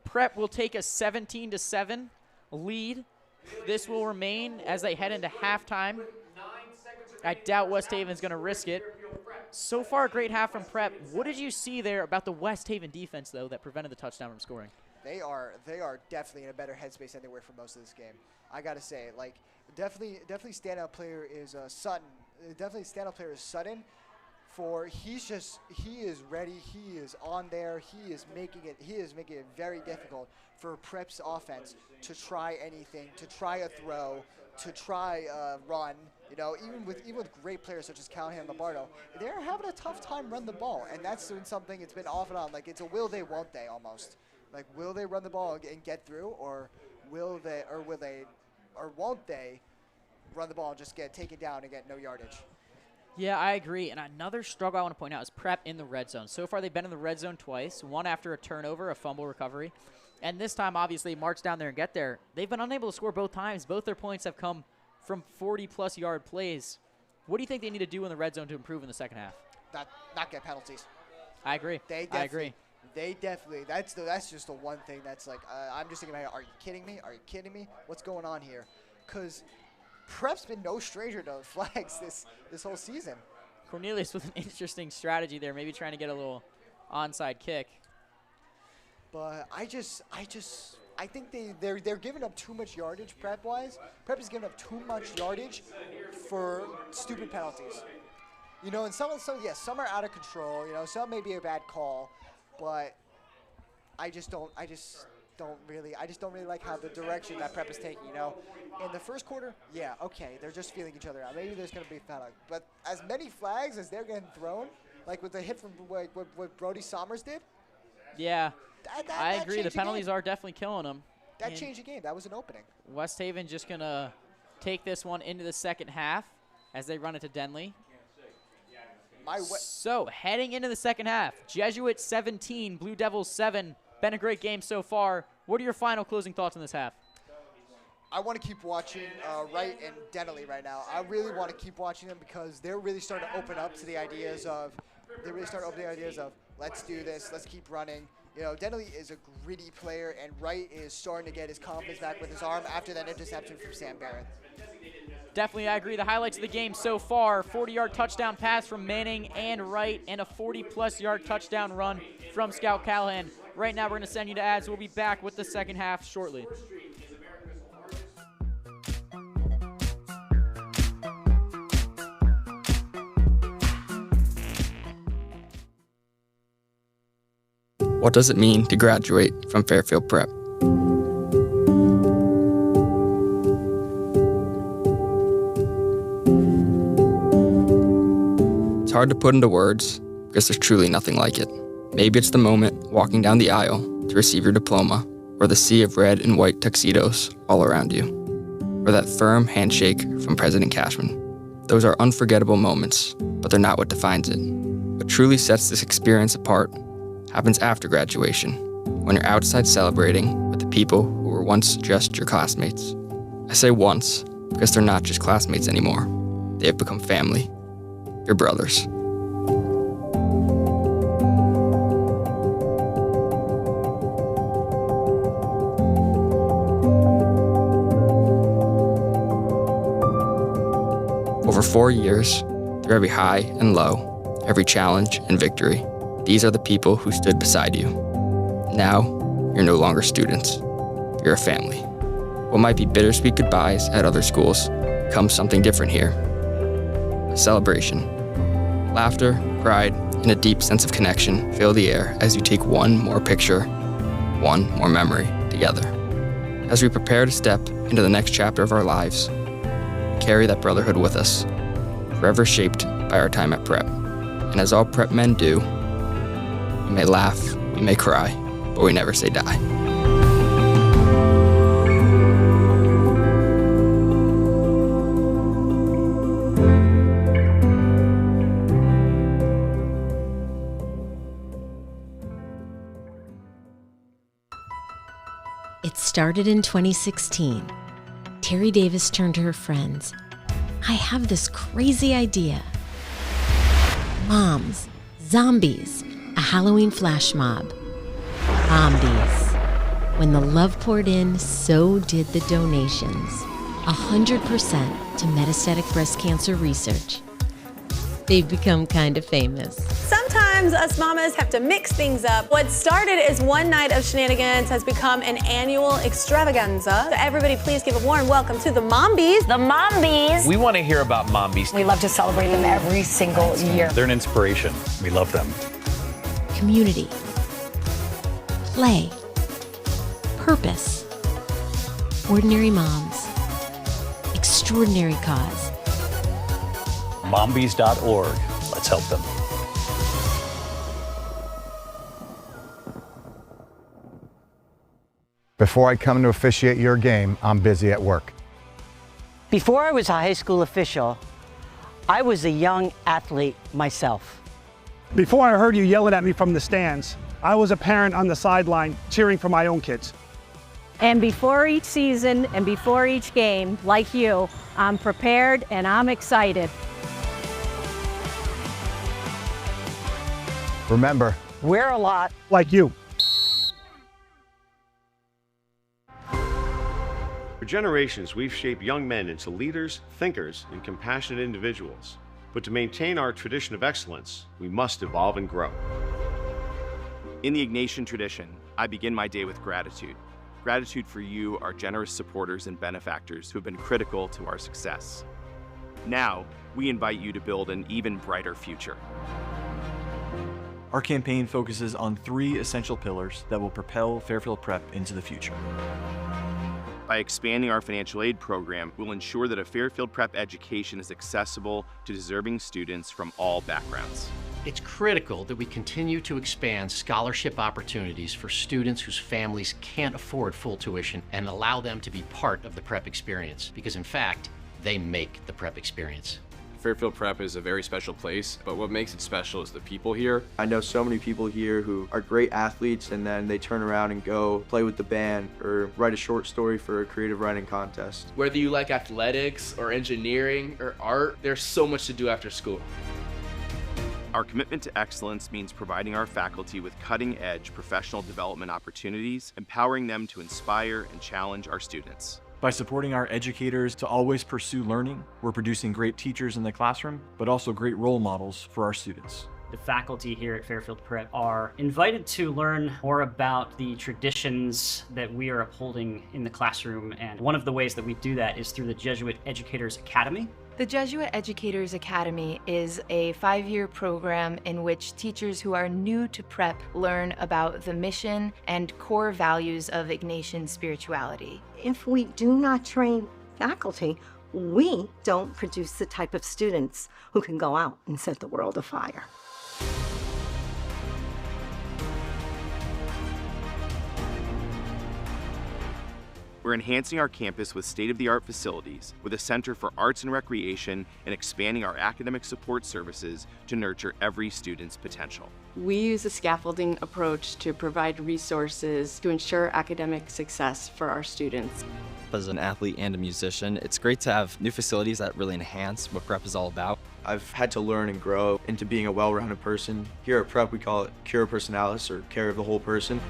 Prep will take a 17-7 lead. This will remain as they head into halftime. I doubt West Haven's going to risk it. So far, a great half from Prep. What did you see there about the West Haven defense, though, that prevented the touchdown from scoring? They are definitely in a better headspace than they were for most of this game. I got to say, definitely standout player is Sutton. Definitely standout player is Sutton. He is ready. He is on there. He is making it very difficult for Prep's offense to try anything, to try a throw, to try a run. Even with great players such as Callahan and Lombardo, they're having a tough time running the ball, and that's been something. It's been off and on. It's a will they, won't they almost. Will they run the ball and get through, or won't they run the ball and just get taken down and get no yardage. Yeah, I agree. And another struggle I want to point out is Prep in the red zone. So far, they've been in the red zone twice, one after a turnover, a fumble recovery. And this time, obviously, march down there and get there. They've been unable to score both times. Both their points have come from 40-plus yard plays. What do you think they need to do in the red zone to improve in the second half? Not get penalties. I agree. I agree. They definitely. That's just the one thing that's like. I'm just thinking about. Are you kidding me? Are you kidding me? What's going on here? Because Prep's been no stranger to flags this whole season. Cornelius with an interesting strategy there, maybe trying to get a little onside kick. But I think they're giving up too much yardage Prep-wise. Prep is giving up too much yardage for stupid penalties. You know, and some are out of control. You know, some may be a bad call, but I just don't really like how the direction that Prep is taking. You know, in the first quarter, yeah, okay, they're just feeling each other out. Maybe there's gonna be a foul, but as many flags as they're getting thrown, like with the hit from what Brody Sommers did. Yeah, I that agree. The penalties are definitely killing them. That changed the game. That was an opening. West Haven just going to take this one into the second half as they run it to Denley. So heading into the second half, Jesuit 17, Blue Devils 7. Been a great game so far. What are your final closing thoughts on this half? I want to keep watching Wright and Denley right now. I really want to keep watching them because they're really starting to open up to the ideas of let's do this, let's keep running. You know, Denley is a gritty player, and Wright is starting to get his confidence back with his arm after that interception from Sam Barron. Definitely, I agree. The highlights of the game so far, 40-yard touchdown pass from Manning and Wright, and a 40-plus yard touchdown run from Scout Callahan. Right now, we're going to send you to ads. We'll be back with the second half shortly. What does it mean to graduate from Fairfield Prep? It's hard to put into words because there's truly nothing like it. Maybe it's the moment walking down the aisle to receive your diploma, or the sea of red and white tuxedos all around you, or that firm handshake from President Cashman. Those are unforgettable moments, but they're not what defines it. What truly sets this experience apart happens after graduation, when you're outside celebrating with the people who were once just your classmates. I say once because they're not just classmates anymore. They have become family, your brothers. Over 4 years, through every high and low, every challenge and victory, these are the people who stood beside you. Now, you're no longer students. You're a family. What might be bittersweet goodbyes at other schools becomes something different here. A celebration. Laughter, pride, and a deep sense of connection fill the air as you take one more picture, one more memory together. As we prepare to step into the next chapter of our lives, we carry that brotherhood with us, forever shaped by our time at Prep. And as all Prep men do, we may laugh, we may cry, but we never say die. It started in 2016. Terry Davis turned to her friends. I have this crazy idea. Moms, zombies, a Halloween flash mob. Zombies. When the love poured in, so did the donations. 100% to metastatic breast cancer research. They've become kind of famous. Sometimes us mamas have to mix things up. What started as one night of shenanigans has become an annual extravaganza. So everybody please give a warm welcome to the Mombies. The Mombies. We want to hear about Mombies. We love to celebrate them every single year. They're an inspiration. We love them. Community. Play. Purpose. Ordinary moms. Extraordinary cause. Mombies.org. Let's help them. Before I come to officiate your game, I'm busy at work. Before I was a high school official, I was a young athlete myself. Before I heard you yelling at me from the stands, I was a parent on the sideline cheering for my own kids. And before each season and before each game, like you, I'm prepared and I'm excited. Remember, we're a lot like you. For generations, we've shaped young men into leaders, thinkers, and compassionate individuals. But to maintain our tradition of excellence, we must evolve and grow. In the Ignatian tradition, I begin my day with gratitude. Gratitude for you, our generous supporters and benefactors who have been critical to our success. Now, we invite you to build an even brighter future. Our campaign focuses on 3 essential pillars that will propel Fairfield Prep into the future. By expanding our financial aid program, we'll ensure that a Fairfield Prep education is accessible to deserving students from all backgrounds. It's critical that we continue to expand scholarship opportunities for students whose families can't afford full tuition and allow them to be part of the prep experience, because in fact, they make the prep experience. Fairfield Prep is a very special place, but what makes it special is the people here. I know so many people here who are great athletes and then they turn around and go play with the band or write a short story for a creative writing contest. Whether you like athletics or engineering or art, there's so much to do after school. Our commitment to excellence means providing our faculty with cutting-edge professional development opportunities, empowering them to inspire and challenge our students. By supporting our educators to always pursue learning, we're producing great teachers in the classroom, but also great role models for our students. The faculty here at Fairfield Prep are invited to learn more about the traditions that we are upholding in the classroom, and one of the ways that we do that is through the Jesuit Educators Academy. The Jesuit Educators Academy is a 5-year program in which teachers who are new to prep learn about the mission and core values of Ignatian spirituality. If we do not train faculty, we don't produce the type of students who can go out and set the world afire. We're enhancing our campus with state-of-the-art facilities, with a center for arts and recreation, and expanding our academic support services to nurture every student's potential. We use a scaffolding approach to provide resources to ensure academic success for our students. As an athlete and a musician, it's great to have new facilities that really enhance what prep is all about. I've had to learn and grow into being a well-rounded person. Here at Prep, we call it Cura Personalis, or care of the whole person.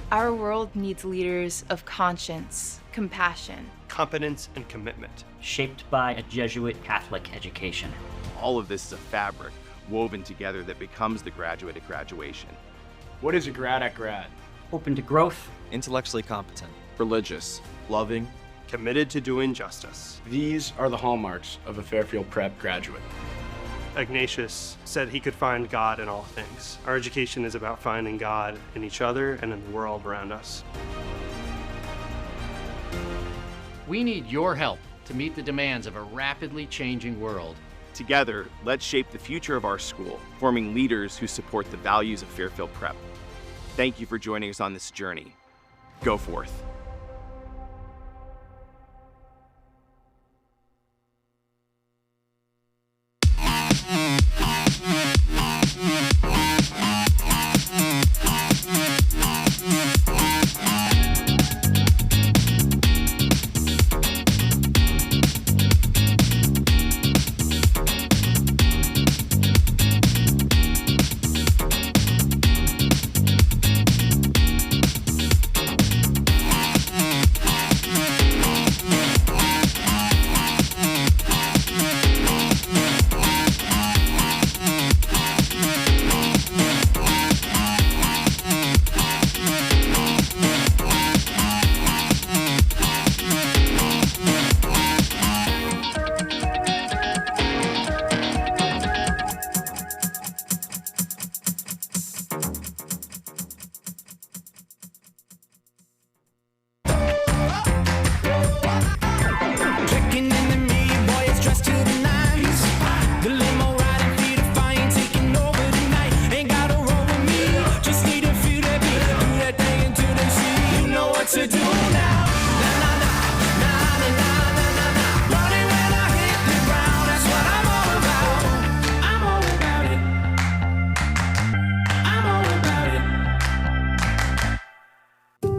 Our world needs leaders of conscience, compassion, competence, and commitment. Shaped by a Jesuit Catholic education. All of this is a fabric woven together that becomes the graduate at graduation. What is a grad at grad? Open to growth. Intellectually competent. Religious. Loving. Committed to doing justice. These are the hallmarks of a Fairfield Prep graduate. Ignatius said he could find God in all things. Our education is about finding God in each other and in the world around us. We need your help to meet the demands of a rapidly changing world. Together, let's shape the future of our school, forming leaders who support the values of Fairfield Prep. Thank you for joining us on this journey. Go forth.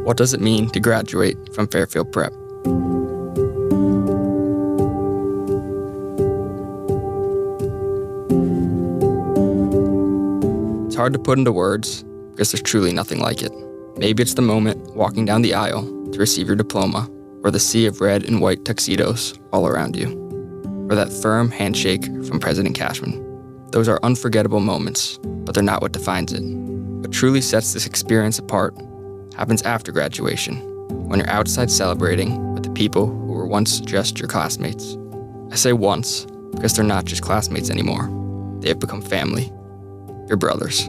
What does it mean to graduate from Fairfield Prep? It's hard to put into words because there's truly nothing like it. Maybe it's the moment walking down the aisle to receive your diploma, or the sea of red and white tuxedos all around you, or that firm handshake from President Cashman. Those are unforgettable moments, but they're not what defines it. What truly sets this experience apart happens after graduation, when you're outside celebrating with the people who were once just your classmates. I say once because they're not just classmates anymore. They have become family, your brothers.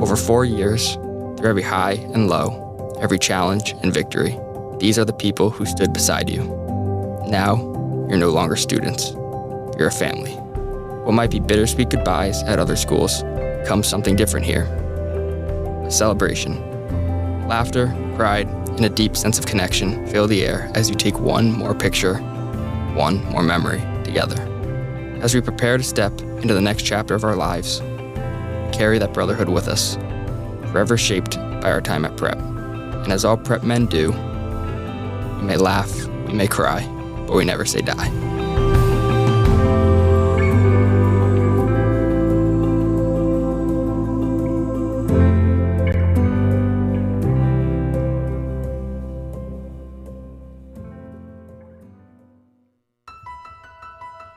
Over 4 years, through every high and low, every challenge and victory, these are the people who stood beside you. Now, you're no longer students. You're a family. What might be bittersweet goodbyes at other schools becomes something different here. A celebration. Laughter, pride, and a deep sense of connection fill the air as you take one more picture, one more memory together. As we prepare to step into the next chapter of our lives, carry that brotherhood with us, forever shaped by our time at Prep. And as all Prep men do, we may laugh, we may cry, but we never say die.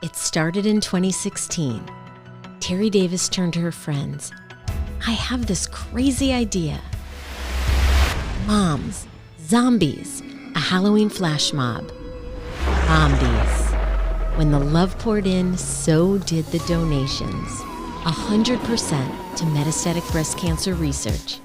It started in 2016. Terry Davis turned to her friends. I have this crazy idea. Moms, zombies, a Halloween flash mob. Zombies. When the love poured in, so did the donations. 100% to metastatic breast cancer research.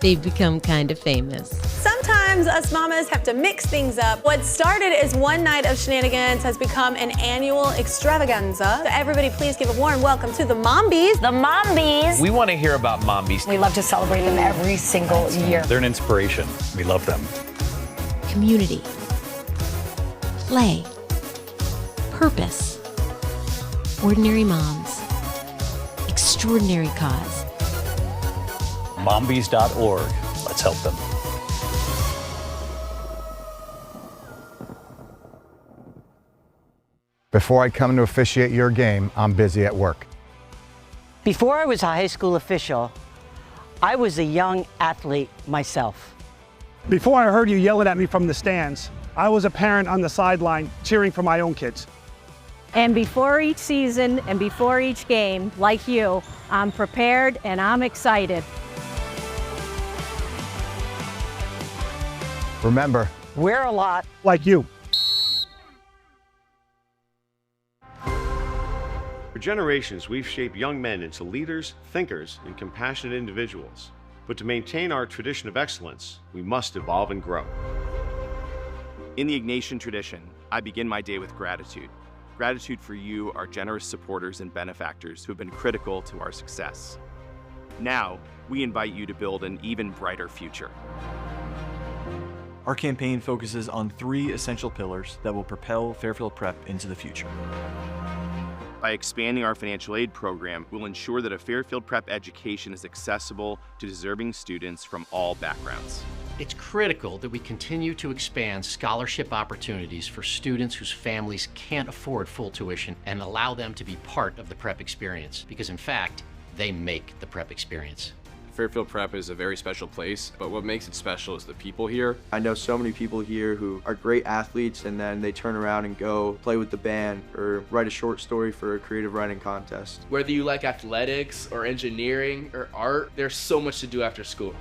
They've become kind of famous. Sometimes us mamas have to mix things up. What started as one night of shenanigans has become an annual extravaganza. So everybody please give a warm welcome to the Mombies. The Mombies. We want to hear about Mombies. We love to celebrate them every single year. They're an inspiration. We love them. Community. Play. Purpose. Ordinary moms. Extraordinary cause. Mombies.org. Let's help them. Before I come to officiate your game, I'm busy at work. Before I was a high school official, I was a young athlete myself. Before I heard you yelling at me from the stands, I was a parent on the sideline cheering for my own kids. And before each season and before each game, like you, I'm prepared and I'm excited. Remember, we're a lot like you. For generations, we've shaped young men into leaders, thinkers, and compassionate individuals. But to maintain our tradition of excellence, we must evolve and grow. In the Ignatian tradition, I begin my day with gratitude. Gratitude for you, our generous supporters and benefactors who have been critical to our success. Now, we invite you to build an even brighter future. Our campaign focuses on 3 essential pillars that will propel Fairfield Prep into the future. By expanding our financial aid program, we'll ensure that a Fairfield Prep education is accessible to deserving students from all backgrounds. It's critical that we continue to expand scholarship opportunities for students whose families can't afford full tuition and allow them to be part of the prep experience, because in fact, they make the prep experience. Fairfield Prep is a very special place, but what makes it special is the people here. I know so many people here who are great athletes and then they turn around and go play with the band or write a short story for a creative writing contest. Whether you like athletics or engineering or art, there's so much to do after school.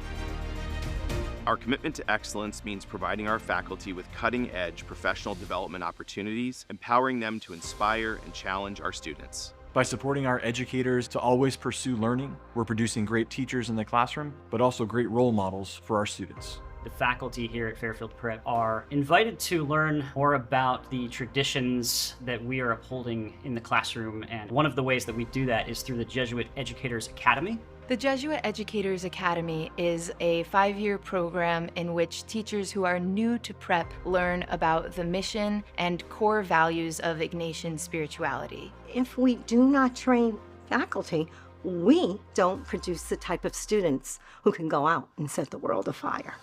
Our commitment to excellence means providing our faculty with cutting-edge professional development opportunities, empowering them to inspire and challenge our students. By supporting our educators to always pursue learning, we're producing great teachers in the classroom, but also great role models for our students. The faculty here at Fairfield Prep are invited to learn more about the traditions that we are upholding in the classroom, and one of the ways that we do that is through the Jesuit Educators Academy. The Jesuit Educators Academy is a 5-year program in which teachers who are new to prep learn about the mission and core values of Ignatian spirituality. If we do not train faculty, we don't produce the type of students who can go out and set the world afire.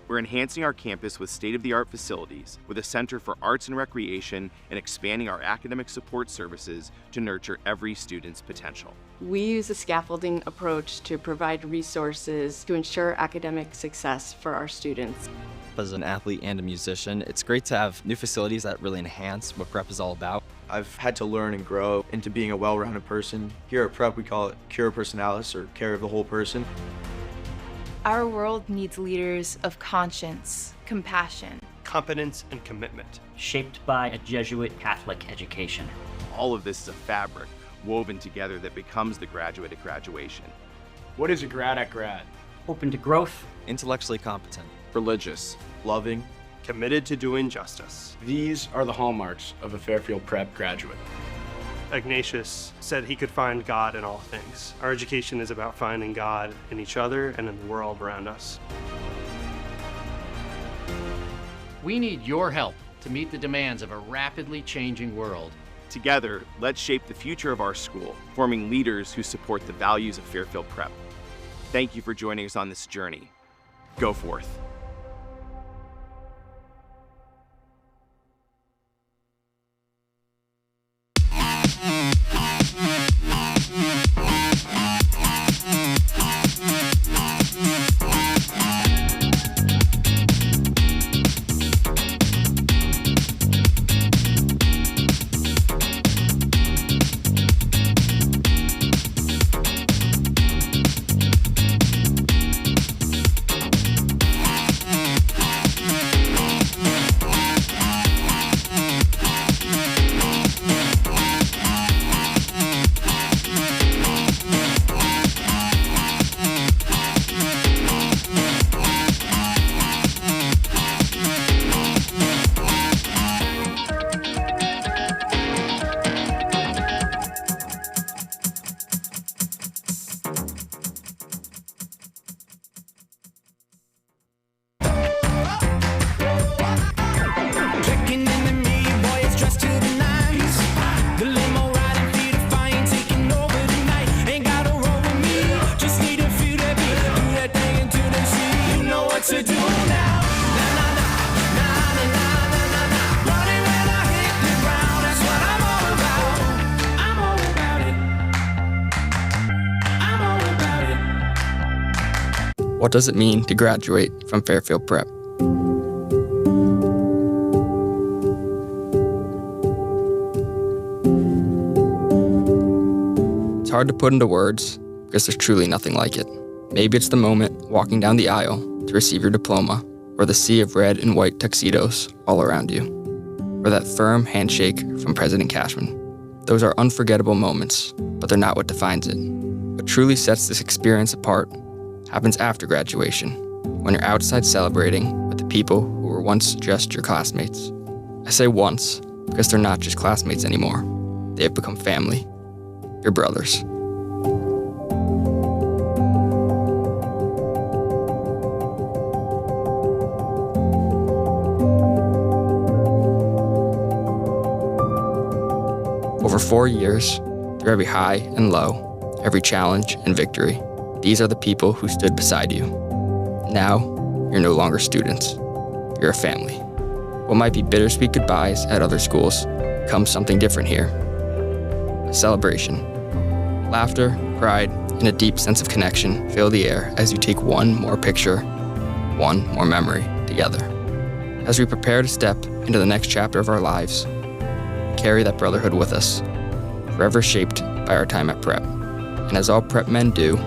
We're enhancing our campus with state-of-the-art facilities, with a center for arts and recreation, and expanding our academic support services to nurture every student's potential. We use a scaffolding approach to provide resources to ensure academic success for our students. As an athlete and a musician, it's great to have new facilities that really enhance what prep is all about. I've had to learn and grow into being a well-rounded person. Here at Prep, we call it Cura Personalis, or care of the whole person. Our world needs leaders of conscience, compassion, competence, and commitment. Shaped by a Jesuit Catholic education. All of this is a fabric woven together that becomes the graduate at graduation. What is a grad at grad? Open to growth. Intellectually competent. Religious. Loving. Committed to doing justice. These are the hallmarks of a Fairfield Prep graduate. Ignatius said he could find God in all things. Our education is about finding God in each other and in the world around us. We need your help to meet the demands of a rapidly changing world. Together, let's shape the future of our school, forming leaders who support the values of Fairfield Prep. Thank you for joining us on this journey. Go forth. What does it mean to graduate from Fairfield Prep? It's hard to put into words because there's truly nothing like it. Maybe it's the moment walking down the aisle to receive your diploma, or the sea of red and white tuxedos all around you, or that firm handshake from President Cashman. Those are unforgettable moments, but they're not what defines it. What truly sets this experience apart happens after graduation, when you're outside celebrating with the people who were once just your classmates. I say once because they're not just classmates anymore. They have become family, your brothers. Over 4 years, through every high and low, every challenge and victory, these are the people who stood beside you. Now, you're no longer students. You're a family. What might be bittersweet goodbyes at other schools becomes something different here. A celebration. Laughter, pride, and a deep sense of connection fill the air as you take one more picture, one more memory together. As we prepare to step into the next chapter of our lives, carry that brotherhood with us, forever shaped by our time at Prep. And as all Prep men do,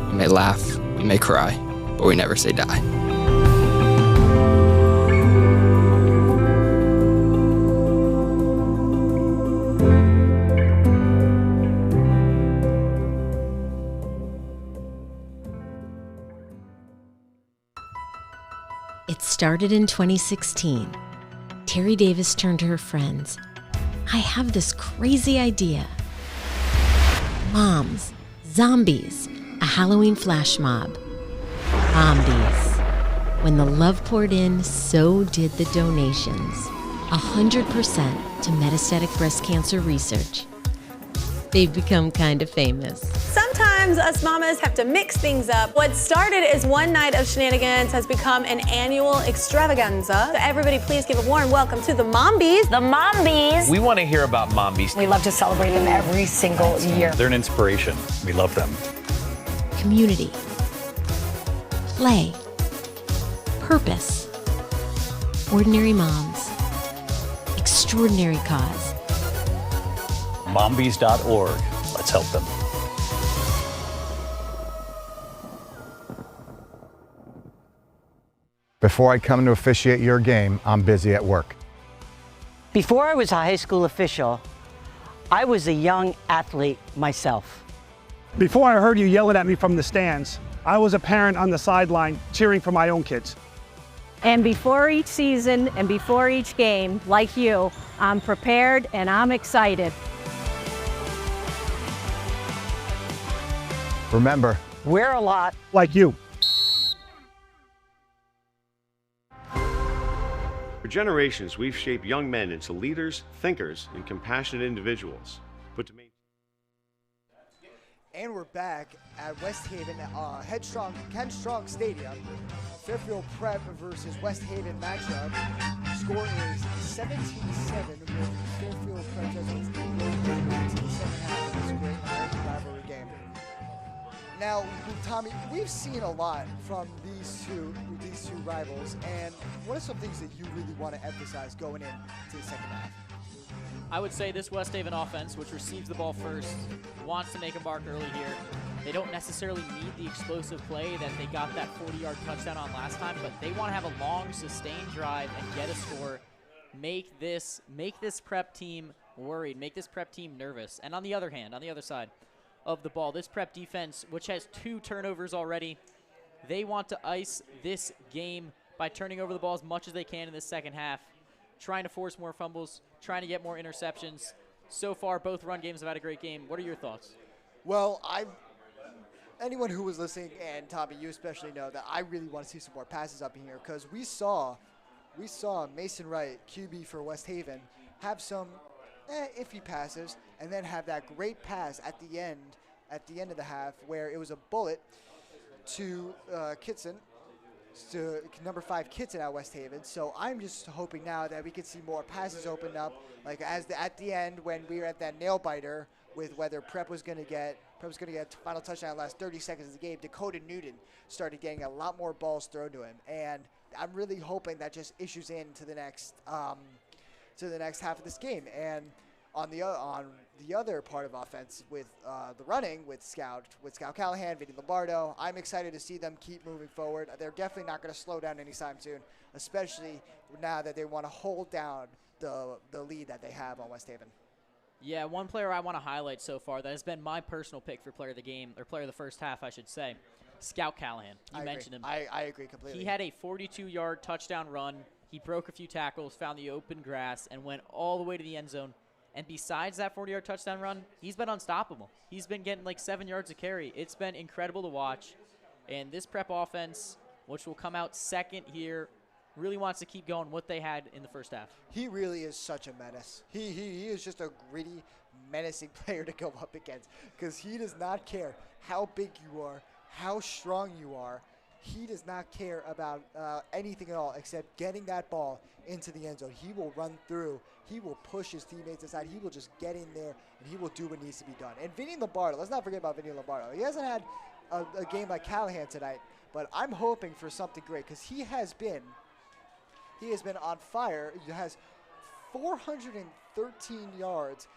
we may laugh, we may cry, but we never say die. It started in 2016. Terry Davis turned to her friends. I have this crazy idea. Moms, zombies, a Halloween flash mob. Zombies. When the love poured in, so did the donations. 100% to metastatic breast cancer research. They've become kind of famous. Sometimes us mamas have to mix things up. What started as one night of shenanigans has become an annual extravaganza. So everybody please give a warm welcome to the Mombies. The Mombies. We want to hear about Mombies. We love to celebrate them every single year. They're an inspiration. We love them. Community. Play. Purpose. Ordinary moms. Extraordinary cause. Mombies.org. Let's help them. Before I come to officiate your game, I'm busy at work. Before I was a high school official, I was a young athlete myself. Before I heard you yelling at me from the stands, I was a parent on the sideline cheering for my own kids. And before each season and before each game, like you, I'm prepared and I'm excited. Remember, we're a lot like you. For generations, we've shaped young men into leaders, thinkers, and compassionate individuals. But to maintain And we're back at West Haven, Ken Strong Stadium. Fairfield Prep versus West Haven matchup. Score is 17-7 with Fairfield Prep just wins the second half of this great rivalry game. Now, Tommy, we've seen a lot from these two rivals, and what are some things that you really want to emphasize going into the second half? I would say this West Haven offense, which receives the ball first, wants to make a mark early here. They don't necessarily need the explosive play that they got that 40-yard touchdown on last time, but they want to have a long, sustained drive and get a score. Make this prep team worried, make this prep team nervous. And on the other hand, on the other side of the ball, this prep defense, which has 2 turnovers already, they want to ice this game by turning over the ball as much as they can in the second half, trying to force more fumbles, trying to get more interceptions. So far, both run games have had a great game. What are your thoughts? Well, anyone who was listening, and Tommy, you especially know that I really want to see some more passes up in here, because we saw Mason Wright, QB for West Haven, have some iffy passes, and then have that great pass at the end of the half where it was a bullet to Kitson, to number 5 Kitson at West Haven. So I'm just hoping now that we can see more passes open up, like at the end when we were at that nail biter with whether Prep was going to get final touchdown in the last 30 seconds of the game. Dakota Newton started getting a lot more balls thrown to him, and I'm really hoping that just issues into the next half of this game. And on the other part of offense with the running with Scout Callahan, Vinny Lombardo, I'm excited to see them keep moving forward. They're definitely not going to slow down anytime soon, especially now that they want to hold down the lead that they have on West Haven. Yeah, one player I want to highlight so far that has been my personal pick for player of the game, or player of the first half, I should say, Scout Callahan. You mentioned him. I agree completely. He had a 42-yard touchdown run. He broke a few tackles, found the open grass, and went all the way to the end zone. And besides that 40-yard touchdown run, he's been unstoppable. He's been getting like 7 yards a carry. It's been incredible to watch. And this Prep offense, which will come out second here, really wants to keep going what they had in the first half. He really is such a menace. He is just a gritty, menacing player to go up against, because he does not care how big you are, how strong you are. He does not care about anything at all except getting that ball into the end zone. He will run through. He will push his teammates aside. He will just get in there, and he will do what needs to be done. And Vinny Lombardo, let's not forget about Vinny Lombardo. He hasn't had a game like Callahan tonight, but I'm hoping for something great, because he has been on fire. He has 413 yards,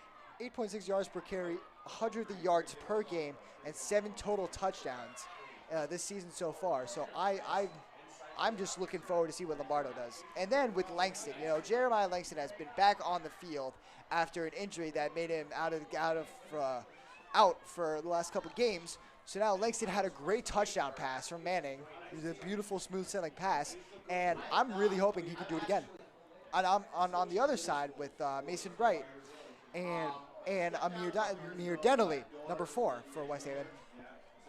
8.6 yards per carry, 100 yards per game, and 7 total touchdowns this season so far. So I'm just looking forward to see what Lombardo does. And then with Langston, Jeremiah Langston has been back on the field after an injury that made him out for the last couple of games. So now Langston had a great touchdown pass from Manning It was a beautiful, smooth sailing pass, and I'm really hoping he can do it again. And I'm on the other side with Mason Bright and Amir Denley, number 4 for West Haven.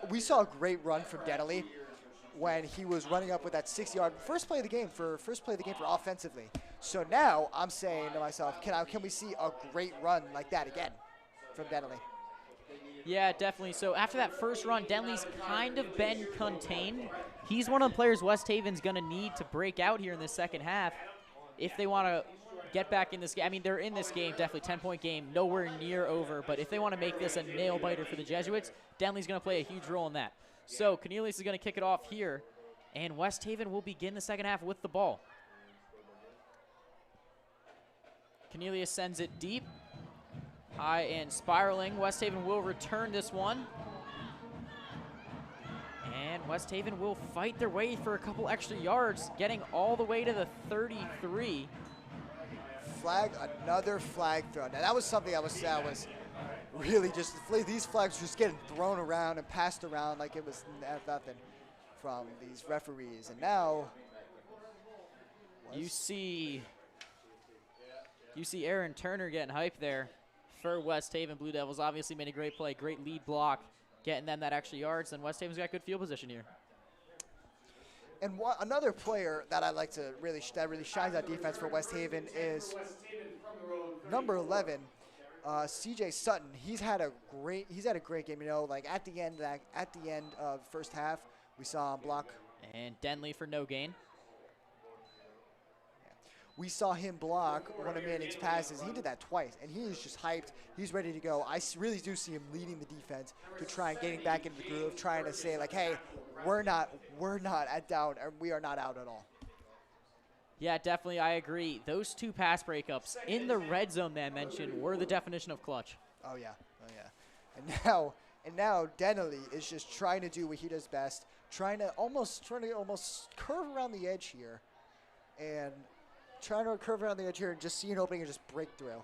We saw a great run from Denley when he was running up with that 60-yard first play of the game for offensively. So now I'm saying to myself, can we see a great run like that again from Denley? Yeah, definitely. So after that first run, Denley's kind of been contained. He's one of the players West Haven's going to need to break out here in the second half if they want to get back in this game. I mean, they're in this game, definitely 10-point game, nowhere near over. But if they want to make this a nail-biter for the Jesuits, Denley's going to play a huge role in that. So Cornelius is going to kick it off here, and West Haven will begin the second half with the ball. Cornelius sends it deep, high and spiraling. West Haven will return this one. And West Haven will fight their way for a couple extra yards, getting all the way to the 33. Another flag throw. Now that was something that was really just, these flags just getting thrown around and passed around like it was nothing from these referees. And now you see Aaron Turner getting hyped there for West Haven. Blue Devils obviously made a great play, great lead block, getting them that extra yards, and West Haven's got good field position here. And another player that I like to really shines that defense for West Haven is number 11, CJ Sutton. He's had a great game. You know, like at the end of first half, we saw him block. And Denley for no gain. We saw him block one of Manning's passes. He did that twice, and he is just hyped. He's ready to go. I really do see him leading the defense to try and getting back into the groove, trying to say like, hey, we're not at down, and we are not out at all. Yeah, definitely, I agree. Those 2 pass breakups in the red zone that I mentioned were the definition of clutch. Oh yeah. And now Denley is just trying to do what he does best, trying to almost curve around the edge here, and just see an opening and just break through.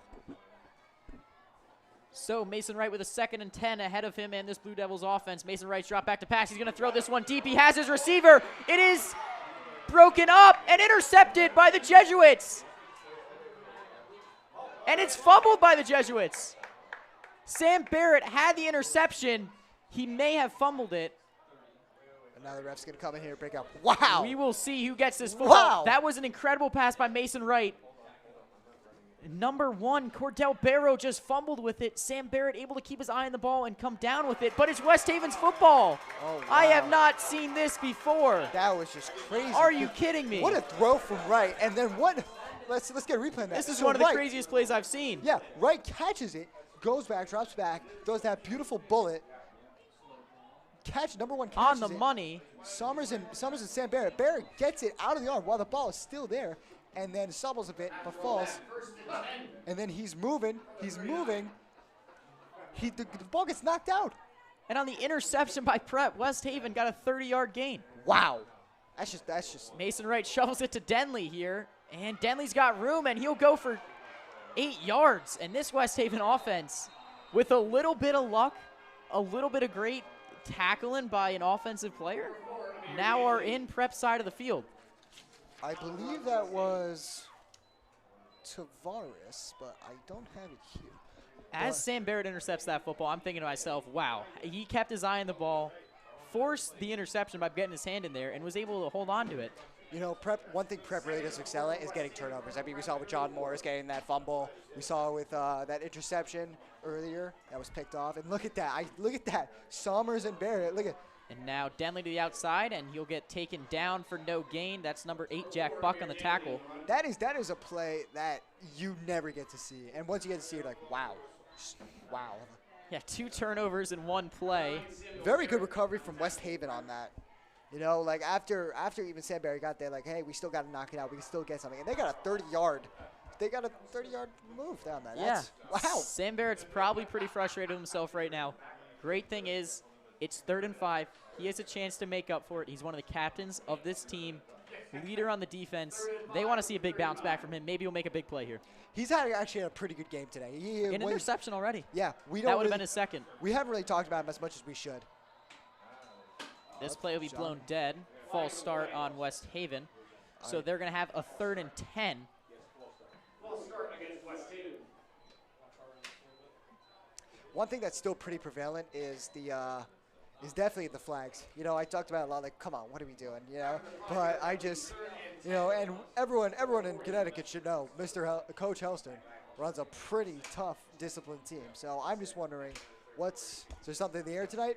So Mason Wright with a 2nd and 10 ahead of him and this Blue Devils offense. Mason Wright's drop back to pass. He's going to throw this one deep. He has his receiver. It is broken up and intercepted by the Jesuits. And it's fumbled by the Jesuits. Sam Barrett had the interception. He may have fumbled it. And now the ref's going to come in here and break up. Wow. We will see who gets this football. Wow. That was an incredible pass by Mason Wright. Number 1, Cordell Barrow just fumbled with it. Sam Barrett able to keep his eye on the ball and come down with it. But it's West Haven's football. Oh, wow. I have not seen this before. That was just crazy. Are you kidding me? What a throw from Wright. And then what? Let's get a replay of that. This is one of the craziest plays I've seen. Yeah, Wright catches it, goes back, drops back, throws that beautiful bullet. Number 1 catches on the money. Summers and Sam Barrett. Barrett gets it out of the arm while the ball is still there, and then stumbles a bit but falls. And then he's moving. The ball gets knocked out. And on the interception by Prep, West Haven got a 30-yard gain. Wow. That's just. Mason Wright shovels it to Denley here, and Denley's got room, and he'll go for 8 yards. And this West Haven offense, with a little bit of luck, a little bit of great tackling by an offensive player, now are in Prep side of the field. I believe that was Tavares, but I don't have it here. As Sam Barrett intercepts that football, I'm thinking to myself, wow, he kept his eye on the ball, forced the interception by getting his hand in there, and was able to hold on to it. You know, one thing Prep really does excel at is getting turnovers. I mean, we saw with John Morris getting that fumble. We saw with that interception earlier that was picked off. And look at that. Look at that. Sommers and Barrett. Look at. And now Denley to the outside, and he'll get taken down for no gain. That's number 8, Jack Buck, on the tackle. That is a play that you never get to see. And once you get to see it, you're like, wow. Wow. Yeah, 2 turnovers in 1 play. Very good recovery from West Haven on that. You know, like after even Sam Barrett got there, like, hey, we still got to knock it out. We can still get something. And they got a 30-yard move down there. Yeah. Wow. Sam Barrett's probably pretty frustrated with himself right now. Great thing is, it's 3rd and 5. He has a chance to make up for it. He's one of the captains of this team, leader on the defense. They want to see a big bounce back from him. Maybe he'll make a big play here. He's actually had a pretty good game today. An interception already. Yeah. That would have been his 2nd. We haven't really talked about him as much as we should. This play will be blown dead. false start on West Haven. So they're going to have a 3rd and 10. One thing that's still pretty prevalent is is definitely the flags. You know, I talked about it a lot, like, come on, what are we doing, you know? But I just, you know, and everyone in Connecticut should know, Coach Helston runs a pretty tough, disciplined team. So I'm just wondering, is there something in the air tonight?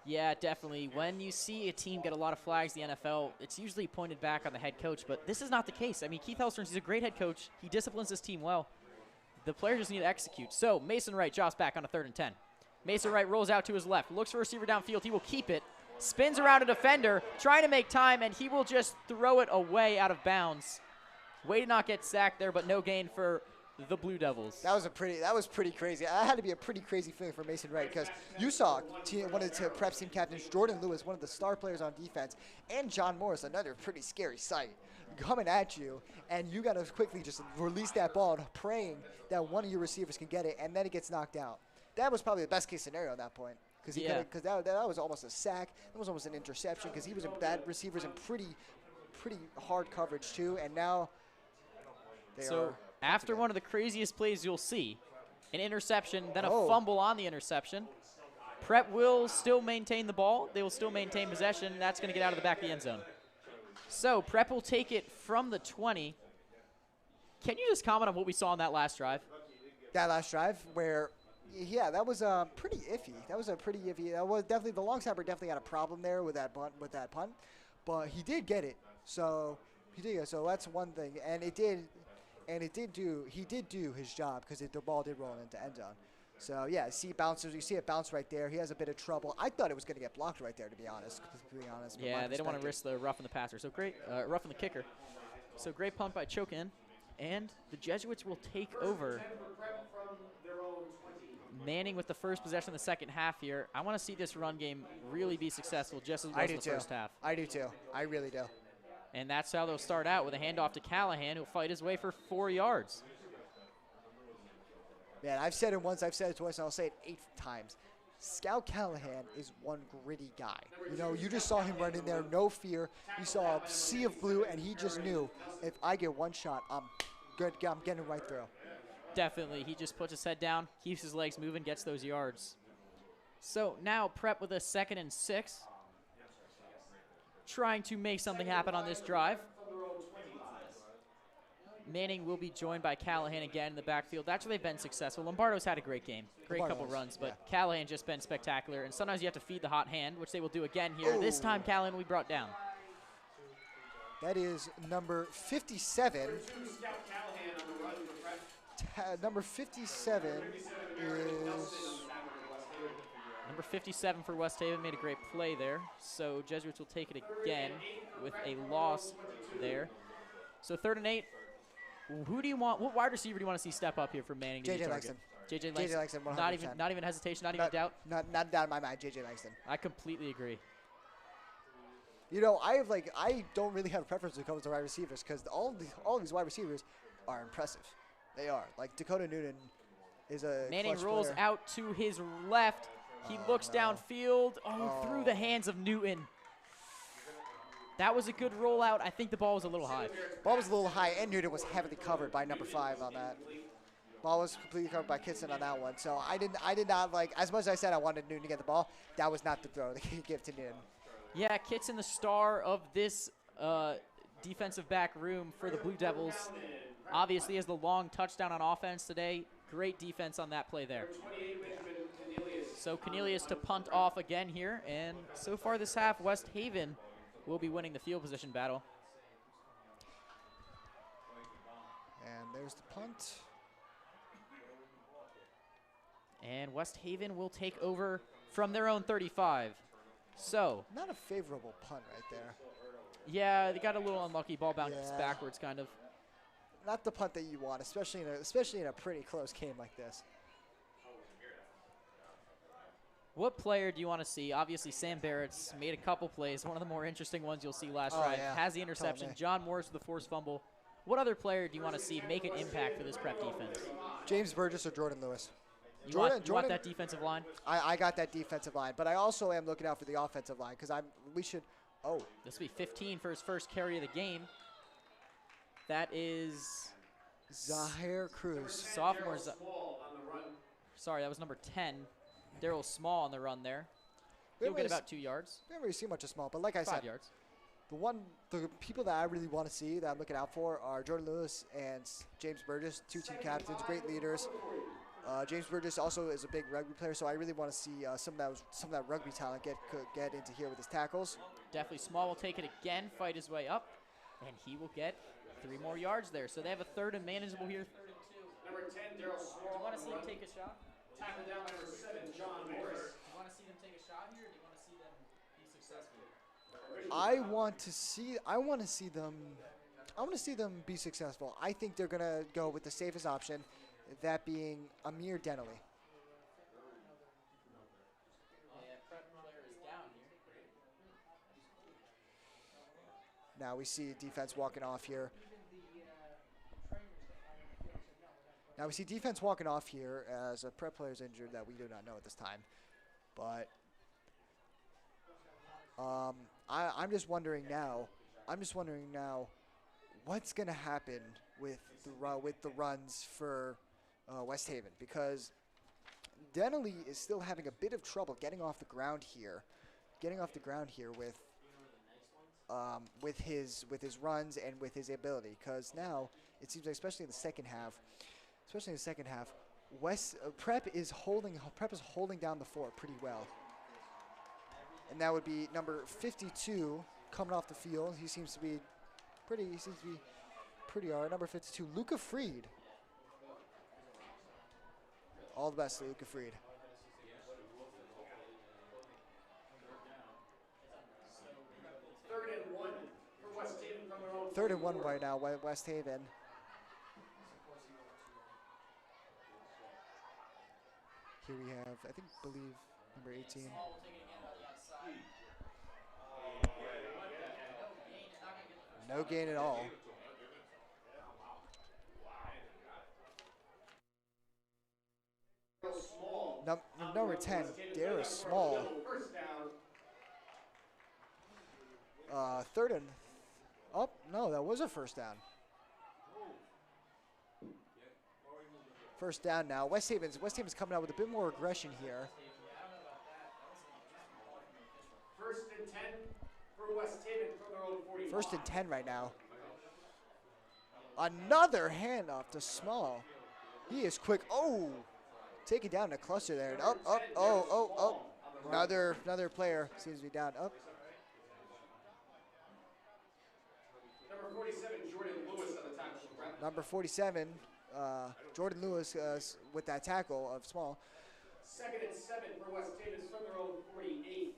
Yeah, definitely. When you see a team get a lot of flags in the NFL, it's usually pointed back on the head coach, but this is not the case. I mean, Keith Hellstrom, he's a great head coach. He disciplines his team well. The players just need to execute. So Mason Wright drops back on a 3rd and 10. Mason Wright rolls out to his left, looks for a receiver downfield. He will keep it, spins around a defender, trying to make time, and he will just throw it away out of bounds. Way to not get sacked there, but no gain for the Blue Devils. That was pretty crazy. That had to be a pretty crazy feeling for Mason Wright, because you saw one of the Prep's team captains, Jordan Lewis, one of the star players on defense, and John Morris, another pretty scary sight, coming at you, and you got to quickly just release that ball, praying that one of your receivers can get it, and then it gets knocked out. That was probably the best case scenario at that point, because that was almost a sack. That was almost an interception, because that receiver's in pretty hard coverage too, and now they are. After one of the craziest plays you'll see, an interception, then a fumble on the interception, Prep will still maintain the ball. They will still maintain possession. That's going to get out of the back of the end zone. So Prep will take it from the 20. Can you just comment on what we saw on that last drive? That last drive where, yeah, that was pretty iffy. That was definitely, the long snapper definitely had a problem there with that punt, but he did get it. So so that's one thing, and he did do his job, because the ball did roll into end zone. So yeah, you see it bounce right there. He has a bit of trouble. I thought it was going to get blocked right there, to be honest. Yeah, they don't want to risk the rough in the passer. So great, rough in the kicker. So great punt by Chokin, and the Jesuits will take over. Manning with the first possession in the second half here. I want to see this run game really be successful, just as it was in the first half. I do too. I really do. And that's how they'll start out, with a handoff to Callahan, who'll fight his way for 4 yards. Man, I've said it once, I've said it twice, and I'll say it 8 times. Scout Callahan is one gritty guy. You know, you just saw him run in there, no fear. You saw a sea of blue, and he just knew, if I get one shot, I'm good. I'm getting right through. Definitely. He just puts his head down, keeps his legs moving, gets those yards. So now Prep with a 2nd and 6. Trying to make something happen on this drive. Manning will be joined by Callahan again in the backfield. That's where they've been successful. Lombardo's had a great game. Great couple runs, but yeah. Callahan just been spectacular. And sometimes you have to feed the hot hand, which they will do again here. Ooh. This time Callahan will be brought down. That is number 57. Number 57 is... Number 57 for West Haven made a great play there. So Jesuits will take it again with a loss there. So 3rd and 8. Who do you want? What wide receiver do you want to see step up here for Manning? JJ Langston. JJ Langston. 100%. Not even hesitation, not even doubt. Not doubt in my mind. JJ Langston. I completely agree. You know, I don't really have a preference when it comes to wide receivers, because all these wide receivers are impressive. They are. Like Dakota Noonan is a Manning rolls player. Out to his left. He looks downfield. Through the hands of Newton. That was a good rollout. I think the ball was a little high. Ball was a little high, and Newton was heavily covered by number 5 on that. Ball was completely covered by Kitson on that one. So I did not like, as much as I said I wanted Newton to get the ball, that was not the throw they could give to Newton. Yeah, Kitson, the star of this defensive back room for the Blue Devils. Obviously has the long touchdown on offense today. Great defense on that play there. So Cornelius to punt off again here. And so far this half, West Haven will be winning the field position battle. And there's the punt. And West Haven will take over from their own 35. So. Not a favorable punt right there. Yeah, they got a little unlucky. Ball bounces backwards, kind of. Not the punt that you want, especially in a pretty close game like this. What player do you want to see? Obviously, Sam Barrett's made a couple plays. One of the more interesting ones you'll see last drive. Yeah. Has the interception. John Morris with the forced fumble. What other player do you want to see make an impact for this Prep defense? James Burgess or Jordan Lewis. You want that defensive line? I got that defensive line, but I also am looking out for the offensive line, because we should Oh. This will be 15 for his first carry of the game. That is Zahir Cruz. Sophomore. Sorry, that was number 10. Daryl Small on the run there. He'll get about 2 yards. We haven't really seen much of Small, but like I 5 said, yards. The people that I really want to see, that I'm looking out for, are Jordan Lewis and James Burgess, 2 team captains, great leaders. James Burgess also is a big rugby player, so I really want to see some of that rugby talent get into here with his tackles. Definitely Small will take it again, fight his way up, and he will get 3 more yards there. So they have a 3rd and manageable here. 3rd and 2. Number 10, Daryl Small. Do you want to see him take a shot? Tackle down number 7, John Morris. Do you want to see them take a shot here, or do you want to see them be successful? I want to see them be successful. I think they're gonna go with the safest option, that being Amir Denley. Now we see defense walking off here. As a prep player is injured that we do not know at this time. But I'm just wondering now, what's going to happen with the runs for West Haven, because Denley is still having a bit of trouble getting off the ground here with his runs and with his ability, because now it seems like, especially in the second half, Prep is holding down the fort pretty well. And that would be number 52 coming off the field. He seems to be pretty all right. Number 52, Luca Freed. All the best to Luca Freed. Third and one right now, West Haven. Here we have, believe number 18. No gain at all. Number 10, Darius Small. Third and... Oh, no, that was a first down. First down now. West Haven's coming out with a bit more aggression here. 1st and 10 for West Haven from their own 40. 1st and 10 right now. Another handoff to Small. He is quick. Oh, take it down to cluster there. And up. Oh. Another player seems to be down. Up. Number 47, Jordan Lewis on the tackle. Number 47, Jordan Lewis with that tackle of Small. 2nd and 7 for West Haven from their own 48.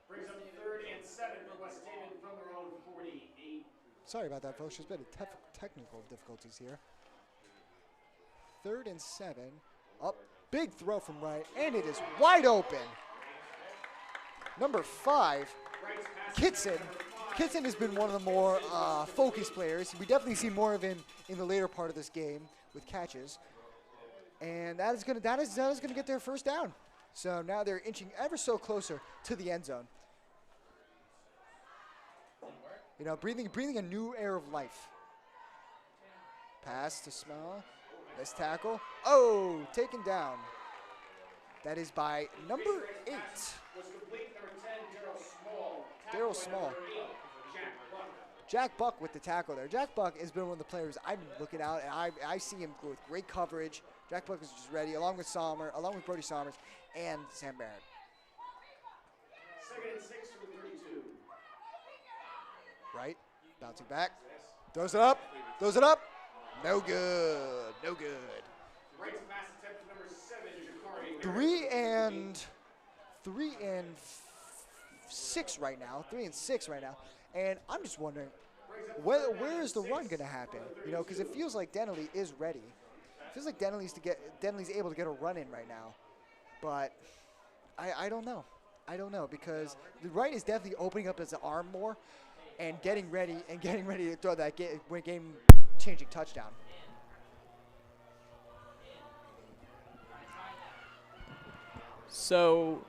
Brings up 3rd and 7 for West Haven from their own 48. Sorry about that, folks. There's been technical difficulties here. 3rd and 7. Up. Big throw from right, and it is wide open. Number 5, Kitson. Kitson has been one of the more focused players. We definitely see more of him in the later part of this game with catches. And that is going to get their first down. So now they're inching ever so closer to the end zone. You know, breathing a new air of life. Pass to Small. Nice tackle. Oh, taken down. That is by number 8. Daryl Small. Jack Buck with the tackle there. Jack Buck has been one of the players I've been looking out, and I see him with great coverage. Jack Buck is just ready, along with Brody Somers and Sam Barrett. 2nd and 6 for 32. Right, bouncing back, throws it up, no good, no good. Right to pass attempt number 7, Jakari. 3 and 6 right now. 3 and 6 right now. And I'm just wondering, where is the run going to happen? You know, because it feels like Denley is ready. It feels like Denley's able to get a run in right now. But I don't know. I don't know, because the right is definitely opening up his arm more and getting ready to throw that game-changing touchdown. So,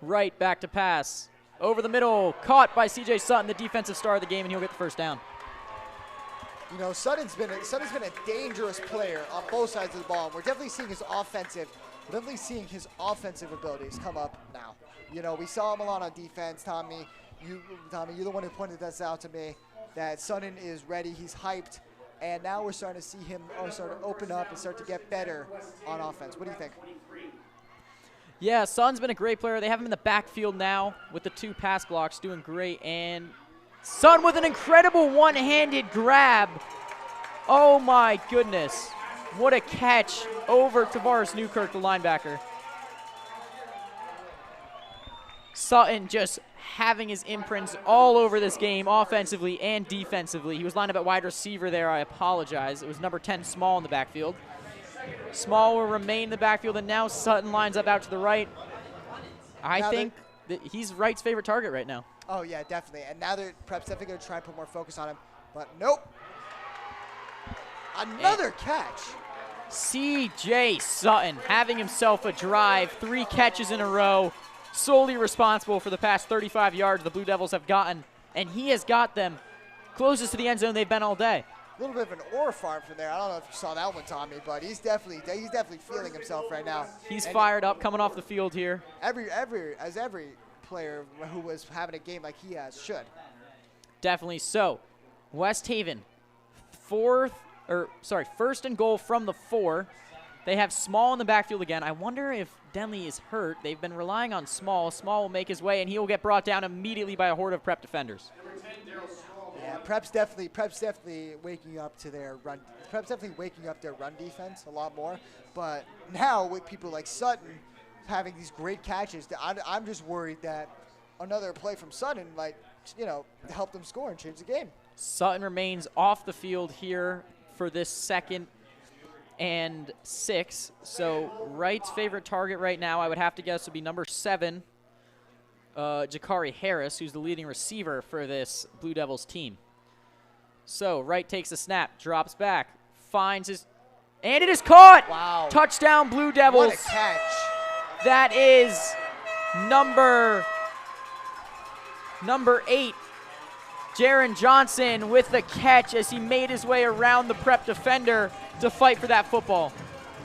right back to pass. Over the middle, caught by C.J. Sutton, the defensive star of the game, and he'll get the first down. You know, Sutton's been a dangerous player on both sides of the ball. And we're definitely seeing his offensive abilities come up now. You know, we saw him a lot on defense. Tommy, you're the one who pointed this out to me, that Sutton is ready. He's hyped. And now we're starting to see him start to open up and start to get better on offense. What do you think? Yeah, Sutton's been a great player. They have him in the backfield now with the 2 pass blocks, doing great. And Sutton with an incredible one-handed grab. Oh, my goodness. What a catch over Tavares Newkirk, the linebacker. Sutton just having his imprints all over this game, offensively and defensively. He was lined up at wide receiver there. I apologize. It was number 10, Small, in the backfield. Small will remain in the backfield, and now Sutton lines up out to the right. I think that he's Wright's favorite target right now. Oh, yeah, definitely. And now Prep's definitely going to try and put more focus on him. But nope. Another catch. C.J. Sutton having himself a drive, 3 catches in a row, solely responsible for the past 35 yards the Blue Devils have gotten, and he has got them closest to the end zone they've been all day. A little bit of an ore farm from there. I don't know if you saw that one, Tommy, but he's definitely feeling himself right now. He's fired up, coming off the field here. Every player who was having a game like he has should. Definitely so. West Haven, first and goal from the 4. They have Small in the backfield again. I wonder if Denley is hurt. They've been relying on Small. Small will make his way, and he will get brought down immediately by a horde of Prep defenders. Yeah, Prep's definitely waking up to their run. Prep's definitely waking up their run defense a lot more. But now with people like Sutton having these great catches, I'm just worried that another play from Sutton might, help them score and change the game. Sutton remains off the field here for this 2nd and 6. So Wright's favorite target right now, I would have to guess, would be number 7. Jakari Harris, who's the leading receiver for this Blue Devils team. So Wright takes a snap, drops back, finds his, and it is caught! Wow. Touchdown Blue Devils. What a catch. That is number 8, Jaron Johnson, with the catch as he made his way around the Prep defender to fight for that football.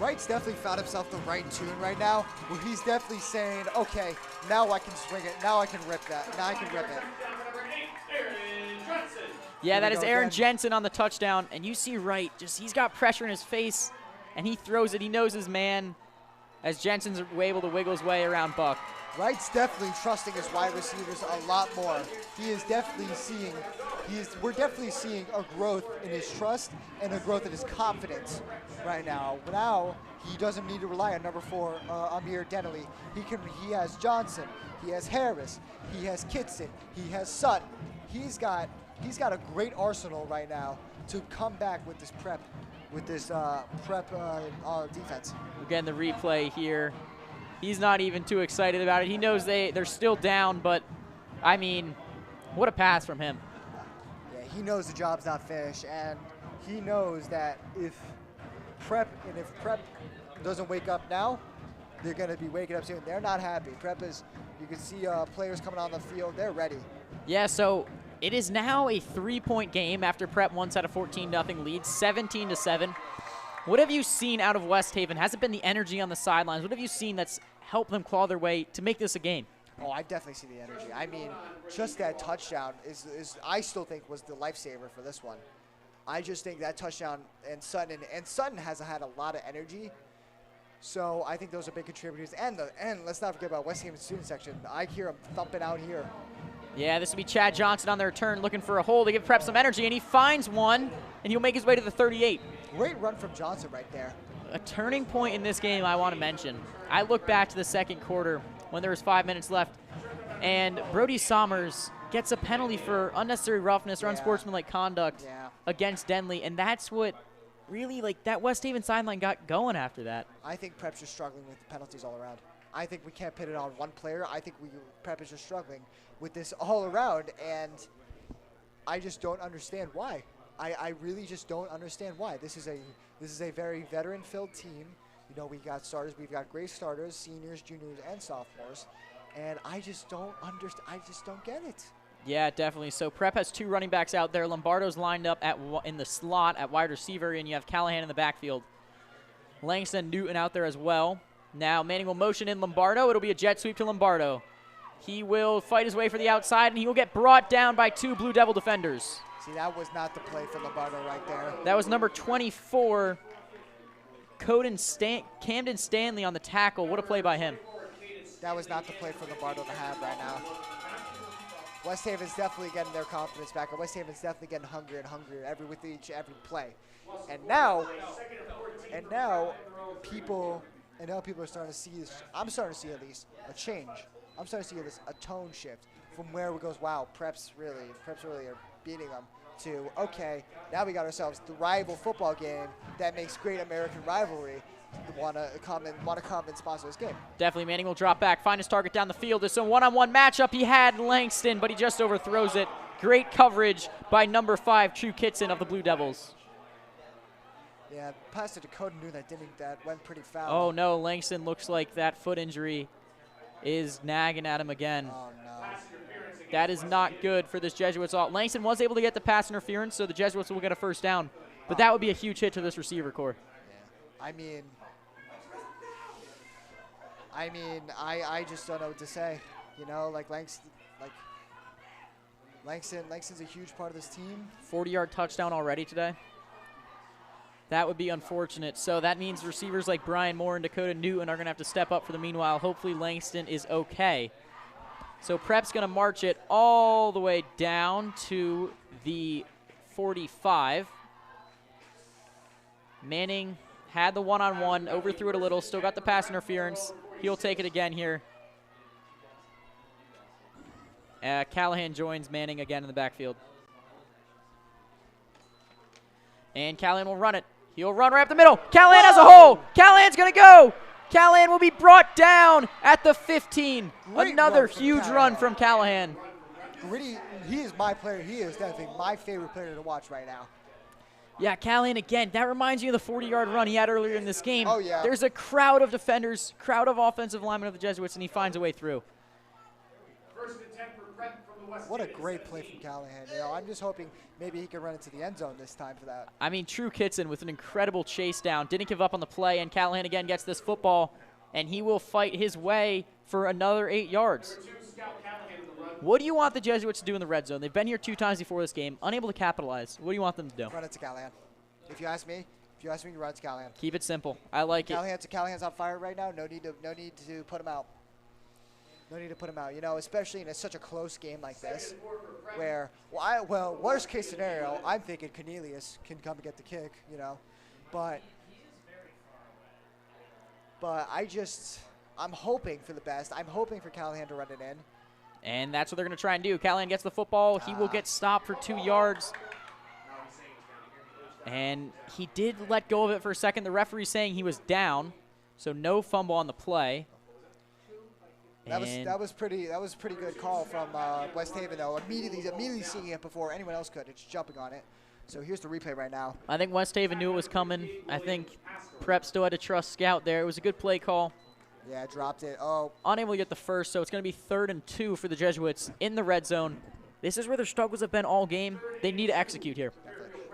Wright's definitely found himself the right tune right now, where he's definitely saying, okay, now I can swing it, now I can rip that, now I can rip it. Yeah, that is Aaron Jensen on the touchdown, and you see Wright, he's got pressure in his face, and he throws it, he knows his man, as Jensen's able to wiggle his way around Buck. Wright's definitely trusting his wide receivers a lot more. He is definitely seeing, we're definitely seeing a growth in his trust and a growth in his confidence right now. Now he doesn't need to rely on number 4, Amir Denley. He has Johnson, he has Harris, he has Kitson, he has Sutton. He's got a great arsenal right now to come back with this prep defense. Again, the replay here. He's not even too excited about it. He knows they're still down, but, I mean, what a pass from him. Yeah, he knows the job's not finished, and he knows that if Prep doesn't wake up now, they're going to be waking up soon. They're not happy. Prep is, you can see players coming on the field. They're ready. Yeah, so it is now a 3-point game after Prep once had a 14-0 lead, 17-7. What have you seen out of West Haven? Has it been the energy on the sidelines? What have you seen that's helped them claw their way to make this a game? Oh, I definitely see the energy. I mean, just that touchdown is I still think was the lifesaver for this one. I just think that touchdown and Sutton has had a lot of energy. So I think those are big contributors. And let's not forget about West Haven's student section. I hear them thumping out here. Yeah, this will be Chad Johnson on the return looking for a hole to give Prep some energy, and he finds one, and he'll make his way to the 38. Great run from Johnson right there. A turning point in this game I want to mention. I look back to the second quarter when there was 5 minutes left, and Brody Sommers gets a penalty for unnecessary roughness or unsportsmanlike conduct against Denley, and that's what really, like, that West Haven sideline got going after that. I think Prep's just struggling with the penalties all around. I think we can't pin it on one player. I think Prep is just struggling with this all around, and I just don't understand why. I really just don't understand why. This is a very veteran-filled team. You know, we got starters. We've got great starters, seniors, juniors, and sophomores, and I just don't understand. I just don't get it. Yeah, definitely. So Prep has 2 running backs out there. Lombardo's lined up in the slot at wide receiver, and you have Callahan in the backfield. Langston Newton out there as well. Now Manning will motion in Lombardo. It'll be a jet sweep to Lombardo. He will fight his way for the outside, and he will get brought down by 2 Blue Devil defenders. See, that was not the play for Lombardo right there. That was number 24, Camden Stanley on the tackle. What a play by him. That was not the play for Lombardo to have right now. West Haven's definitely getting their confidence back, and West Haven's definitely getting hungrier and hungrier every play. And now people are starting to see this. I'm starting to see at least a change. I'm starting to see a tone shift from where it goes, wow, Preps really are beating them, to, okay, now we got ourselves the rival football game that makes great American rivalry. Want to come and sponsor this game. Definitely, Manning will drop back, find his target down the field. It's a one-on-one matchup. He had Langston, but he just overthrows it. Great coverage by number 5, True Kitson of the Blue Devils. Yeah, pass to Dakota Newton that went pretty foul. Oh no, Langston looks like that foot injury is nagging at him again. Oh no. That is not good for this Jesuits. Langston was able to get the pass interference, so the Jesuits will get a first down. But that would be a huge hit to this receiver core. Yeah. I just don't know what to say. You know, Langston's a huge part of this team. 40-yard touchdown already today. That would be unfortunate. So that means receivers like Brian Moore and Dakota Newton are going to have to step up for the meanwhile. Hopefully Langston is okay. So Prep's going to march it all the way down to the 45. Manning had the one-on-one, overthrew it a little, still got the pass interference. He'll take it again here. Callahan joins Manning again in the backfield. And Callahan will run it. He'll run right up the middle. Callahan has a hole. Callahan's going to go. Callahan will be brought down at the 15. Another huge run from Callahan. Gritty, he is my player. He is definitely my favorite player to watch right now. Yeah, Callahan again. That reminds me of the 40-yard run he had earlier in this game. Oh, yeah. There's a crowd of defenders, crowd of offensive linemen of the Jesuits, and he finds a way through. What a great play from Callahan. You know, I'm just hoping maybe he can run into the end zone this time for that. I mean, True Kitson with an incredible chase down. Didn't give up on the play, and Callahan again gets this football, and he will fight his way for another 8 yards. What do you want the Jesuits to do in the red zone? They've been here 2 times before this game, unable to capitalize. What do you want them to do? Run it to Callahan. If you ask me, run it to Callahan. Keep it simple. I like it. Callahan's on fire right now. No need to put him out. No need to put him out. You know, especially in such a close game like this, where worst case scenario, I'm thinking Cornelius can come and get the kick. You know, but I'm hoping for the best. I'm hoping for Callahan to run it in. And that's what they're going to try and do. Callahan gets the football. He will get stopped for 2 yards. And he did let go of it for a second. The referee's saying he was down, so no fumble on the play. That was pretty good call from West Haven though. Immediately seeing it before anyone else could. It's jumping on it. So here's the replay right now. I think West Haven knew it was coming. I think Prep still had to trust Scout there. It was a good play call. Yeah, dropped it. Oh. Unable to get the first, so it's going to be 3rd and 2 for the Jesuits in the red zone. This is where their struggles have been all game. They need to execute here.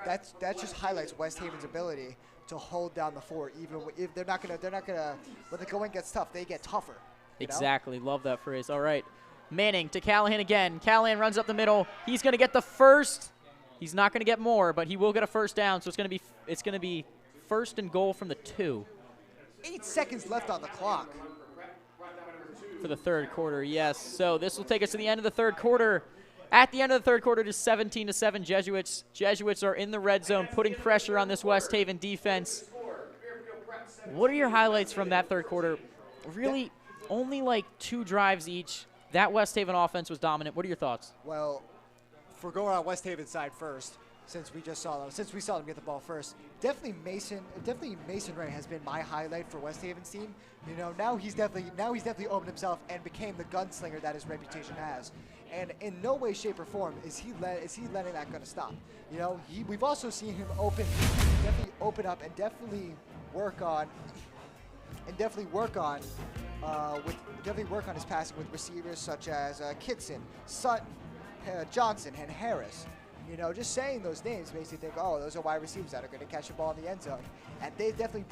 That just highlights West Haven's ability to hold down the fort, even if they're not gonna. When the going gets tough, they get tougher. Exactly. Love that phrase. All right. Manning to Callahan again. Callahan runs up the middle. He's going to get the first. He's not going to get more, but he will get a first down. So it's going to be 1st and goal from the 2. 8 seconds left on the clock. for the third quarter. Yes, so this will take us to the end of the third quarter. At the end of the third quarter, it is 17-7 Jesuits. Jesuits are in the red zone, putting pressure on this West Haven defense. What are your highlights from that third quarter? Really, only like 2 drives each. That West Haven offense was dominant. What are your thoughts? Well, if we're going on West Haven's side first, since we saw them get the ball first, definitely Mason Wright has been my highlight for West Haven's team. You know, now he's definitely opened himself and became the gunslinger that his reputation has. And in no way, shape, or form is he letting that gonna stop. You know, we've also seen him definitely open up and definitely work on his passing with receivers such as Kitson, Sutton, Johnson, and Harris. You know, just saying those names makes you think, oh, those are wide receivers that are going to catch the ball in the end zone. And they've definitely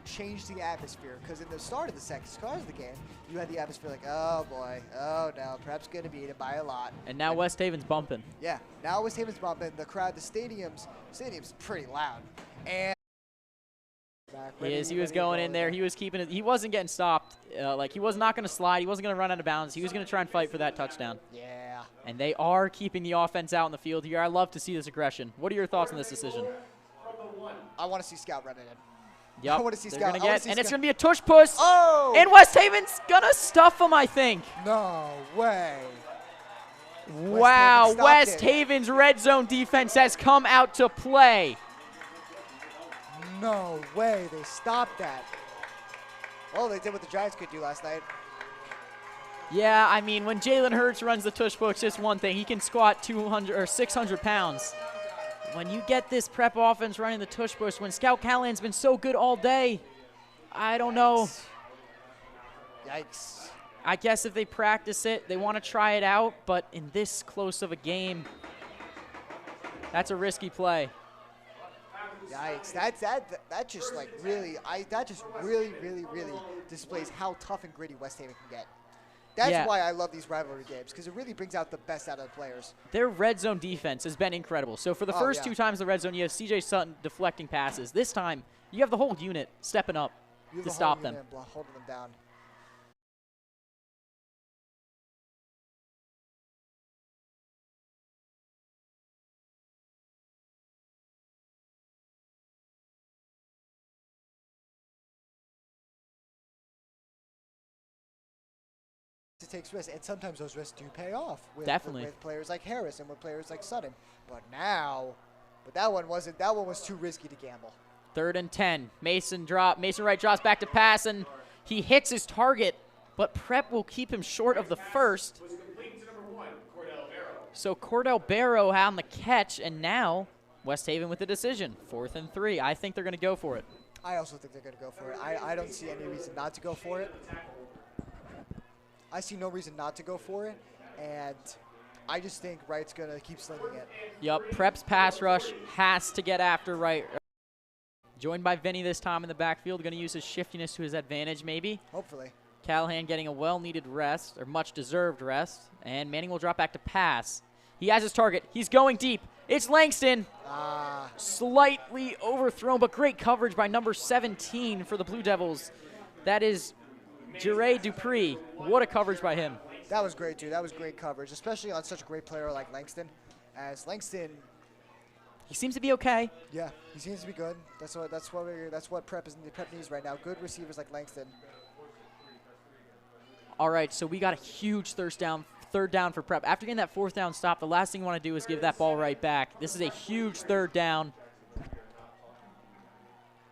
changed the atmosphere, because in the start of the game, you had the atmosphere like, oh boy, oh no, Prep's going to beat it by a lot. And now West Haven's bumping. Yeah, now West Haven's bumping. The crowd, the stadium's pretty loud. And he was going in there. He was keeping it. He wasn't getting stopped. Like, he was not going to slide. He wasn't going to run out of bounds. He was going to try and fight for that touchdown. Yeah. And they are keeping the offense out in the field here. I love to see this aggression. What are your thoughts on this decision? I want to see Scout run it in. Yep. I want to see Scout. And it's going to be a tush push. Oh! And West Haven's going to stuff him, I think. No way. Wow. West Haven's red zone defense has come out to play. No way. They stopped that. Well, they did what the Giants could do last night. Yeah, I mean, when Jalen Hurts runs the tush push, it's one thing. He can squat 200 or 600 pounds. When you get this Prep offense running the tush push, when Scout Callahan's been so good all day, I don't know. Yikes. I guess if they practice it, they want to try it out, but in this close of a game, that's a risky play. Yikes! That just like really displays how tough and gritty West Haven can get. That's why I love these rivalry games, because it really brings out the best out of the players. Their red zone defense has been incredible. So for the first 2 times in the red zone, you have C.J. Sutton deflecting passes. This time, you have the whole unit stepping up to stop them. Holding them down. Takes risks, and sometimes those risks do pay off with players like Harris and with players like Sutton. But that one wasn't. That one was too risky to gamble. 3rd and 10. Mason Wright drops back to pass, and he hits his target, but Prep will keep him short of the first. So Cordell Barrow on the catch, and now West Haven with the decision. 4th and 3. I think they're going to go for it. I also think they're going to go for it. I don't see any reason not to go for it. I see no reason not to go for it, and I just think Wright's going to keep slinging it. Yep, Prep's pass rush has to get after Wright. Joined by Vinny this time in the backfield, going to use his shiftiness to his advantage maybe. Hopefully. Callahan getting a well-needed rest, or much-deserved rest, and Manning will drop back to pass. He has his target. He's going deep. It's Langston. Slightly overthrown, but great coverage by number 17 for the Blue Devils. That is Jere Dupree. What a coverage by him. That was great, too. That was great coverage, especially on such a great player like Langston. As Langston, he seems to be okay. Yeah, he seems to be good. That's what Prep needs right now. Good receivers like Langston. All right, so we got a huge third down for Prep. After getting that 4th down stop, the last thing you want to do is give that ball right back. This is a huge 3rd down.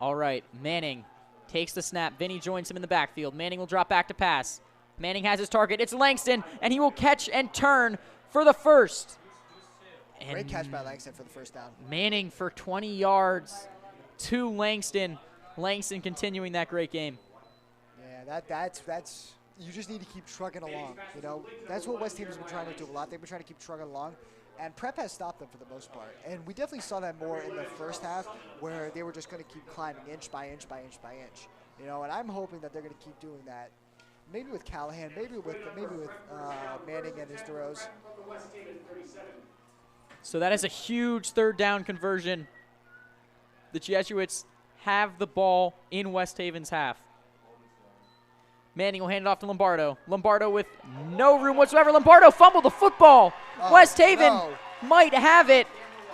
All right, Manning takes the snap. Vinny joins him in the backfield. Manning will drop back to pass. Manning has his target. It's Langston, and he will catch and turn for the first. And great catch by Langston for the 1st down. Manning for 20 yards to Langston. Langston continuing that great game. Yeah, that's you just need to keep trucking along. You know, that's what West Haven's been trying to do a lot. They've been trying to keep trucking along. And Prep has stopped them for the most part. And we definitely saw that more in the first half, where they were just going to keep climbing inch by inch by inch by inch. You know, and I'm hoping that they're going to keep doing that. Maybe with Callahan, maybe with Manning and his throws. So that is a huge 3rd down conversion. The Jesuits have the ball in West Haven's half. Manning will hand it off to Lombardo. Lombardo with no room whatsoever. Lombardo fumbled the football. West Haven might have it.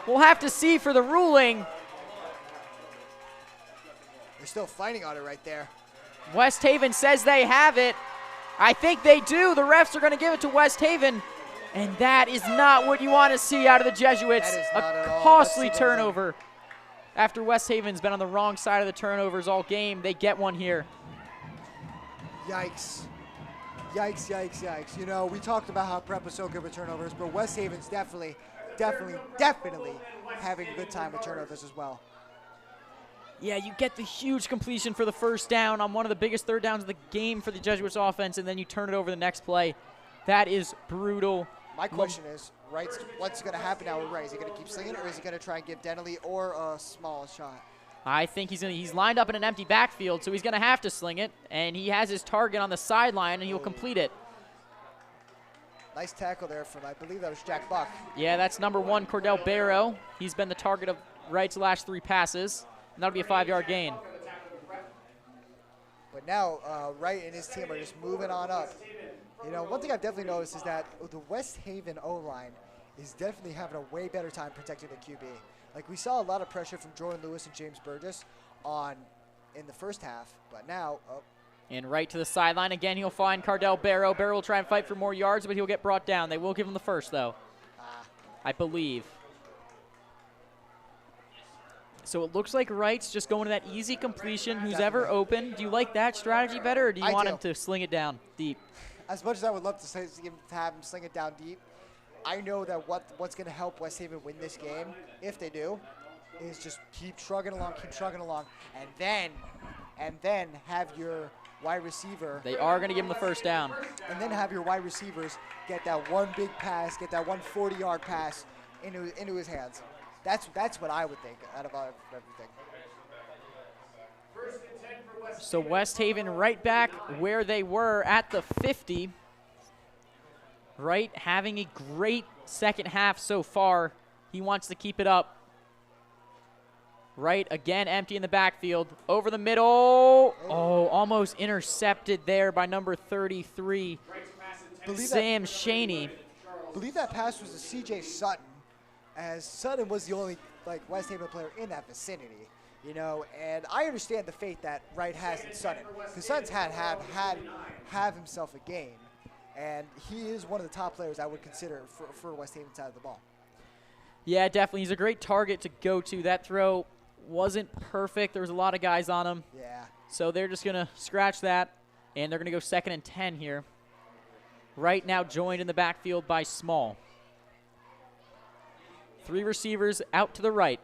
We'll have to see for the ruling. They're still fighting on it right there. West Haven says they have it. I think they do. The refs are going to give it to West Haven. And that is not what you want to see out of the Jesuits. A costly turnover. After West Haven's been on the wrong side of the turnovers all game, they get one here. Yikes. Yikes, yikes, yikes. You know, we talked about how Prep was so good with turnovers, but West Haven's definitely having a good time with turnovers as well. Yeah, you get the huge completion for the first down on one of the biggest third downs of the game for the Jesuits offense, and then you turn it over the next play. That is brutal. My question is, Wright's, what's going to happen now with Wright? Is he going to keep slinging, or is he going to try and give Denley or a small shot? I think he's lined up in an empty backfield, so he's going to have to sling it, and he has his target on the sideline, and he'll complete it. Nice tackle there from, I believe that was Jack Buck. Yeah, that's number 1, Cordell Barrow. He's been the target of Wright's last 3 passes, and that'll be a 5-yard gain. But now Wright and his team are just moving on up. You know, one thing I've definitely noticed is that the West Haven O-line is definitely having a way better time protecting the QB. Like, we saw a lot of pressure from Jordan Lewis and James Burgess in the first half, but now And right to the sideline. Again, he'll find Cordell Barrow. Barrow will try and fight for more yards, but he'll get brought down. They will give him the first, though, I believe. So it looks like Wright's just going to that easy completion, who's ever open. Do you like that strategy better, or do you want him to sling it down deep? As much as I would love to have him sling it down deep, I know that what's going to help West Haven win this game, if they do, is just keep trugging along, and then have your wide receiver. They are going to give him the first down. And then have your wide receivers get that one big pass, get that 140-yard pass into his hands. That's what I would think out of everything. So West Haven right back where they were at the 50. Wright having a great second half so far. He wants to keep it up. Wright again empty in the backfield. Over the middle. Oh, almost intercepted there by number 33, Sam Shaney. I believe that pass was to C.J. Sutton, as Sutton was the only West Haven player in that vicinity. You know, and I understand the faith that Wright has in Sutton, because Sutton's have himself a game, and he is one of the top players I would consider for West Haven side of the ball. Yeah, definitely. He's a great target to go to. That throw wasn't perfect. There was a lot of guys on him. Yeah. So they're just going to scratch that, and they're going to go 2nd and 10 here. Wright now joined in the backfield by Small. 3 receivers out to the right.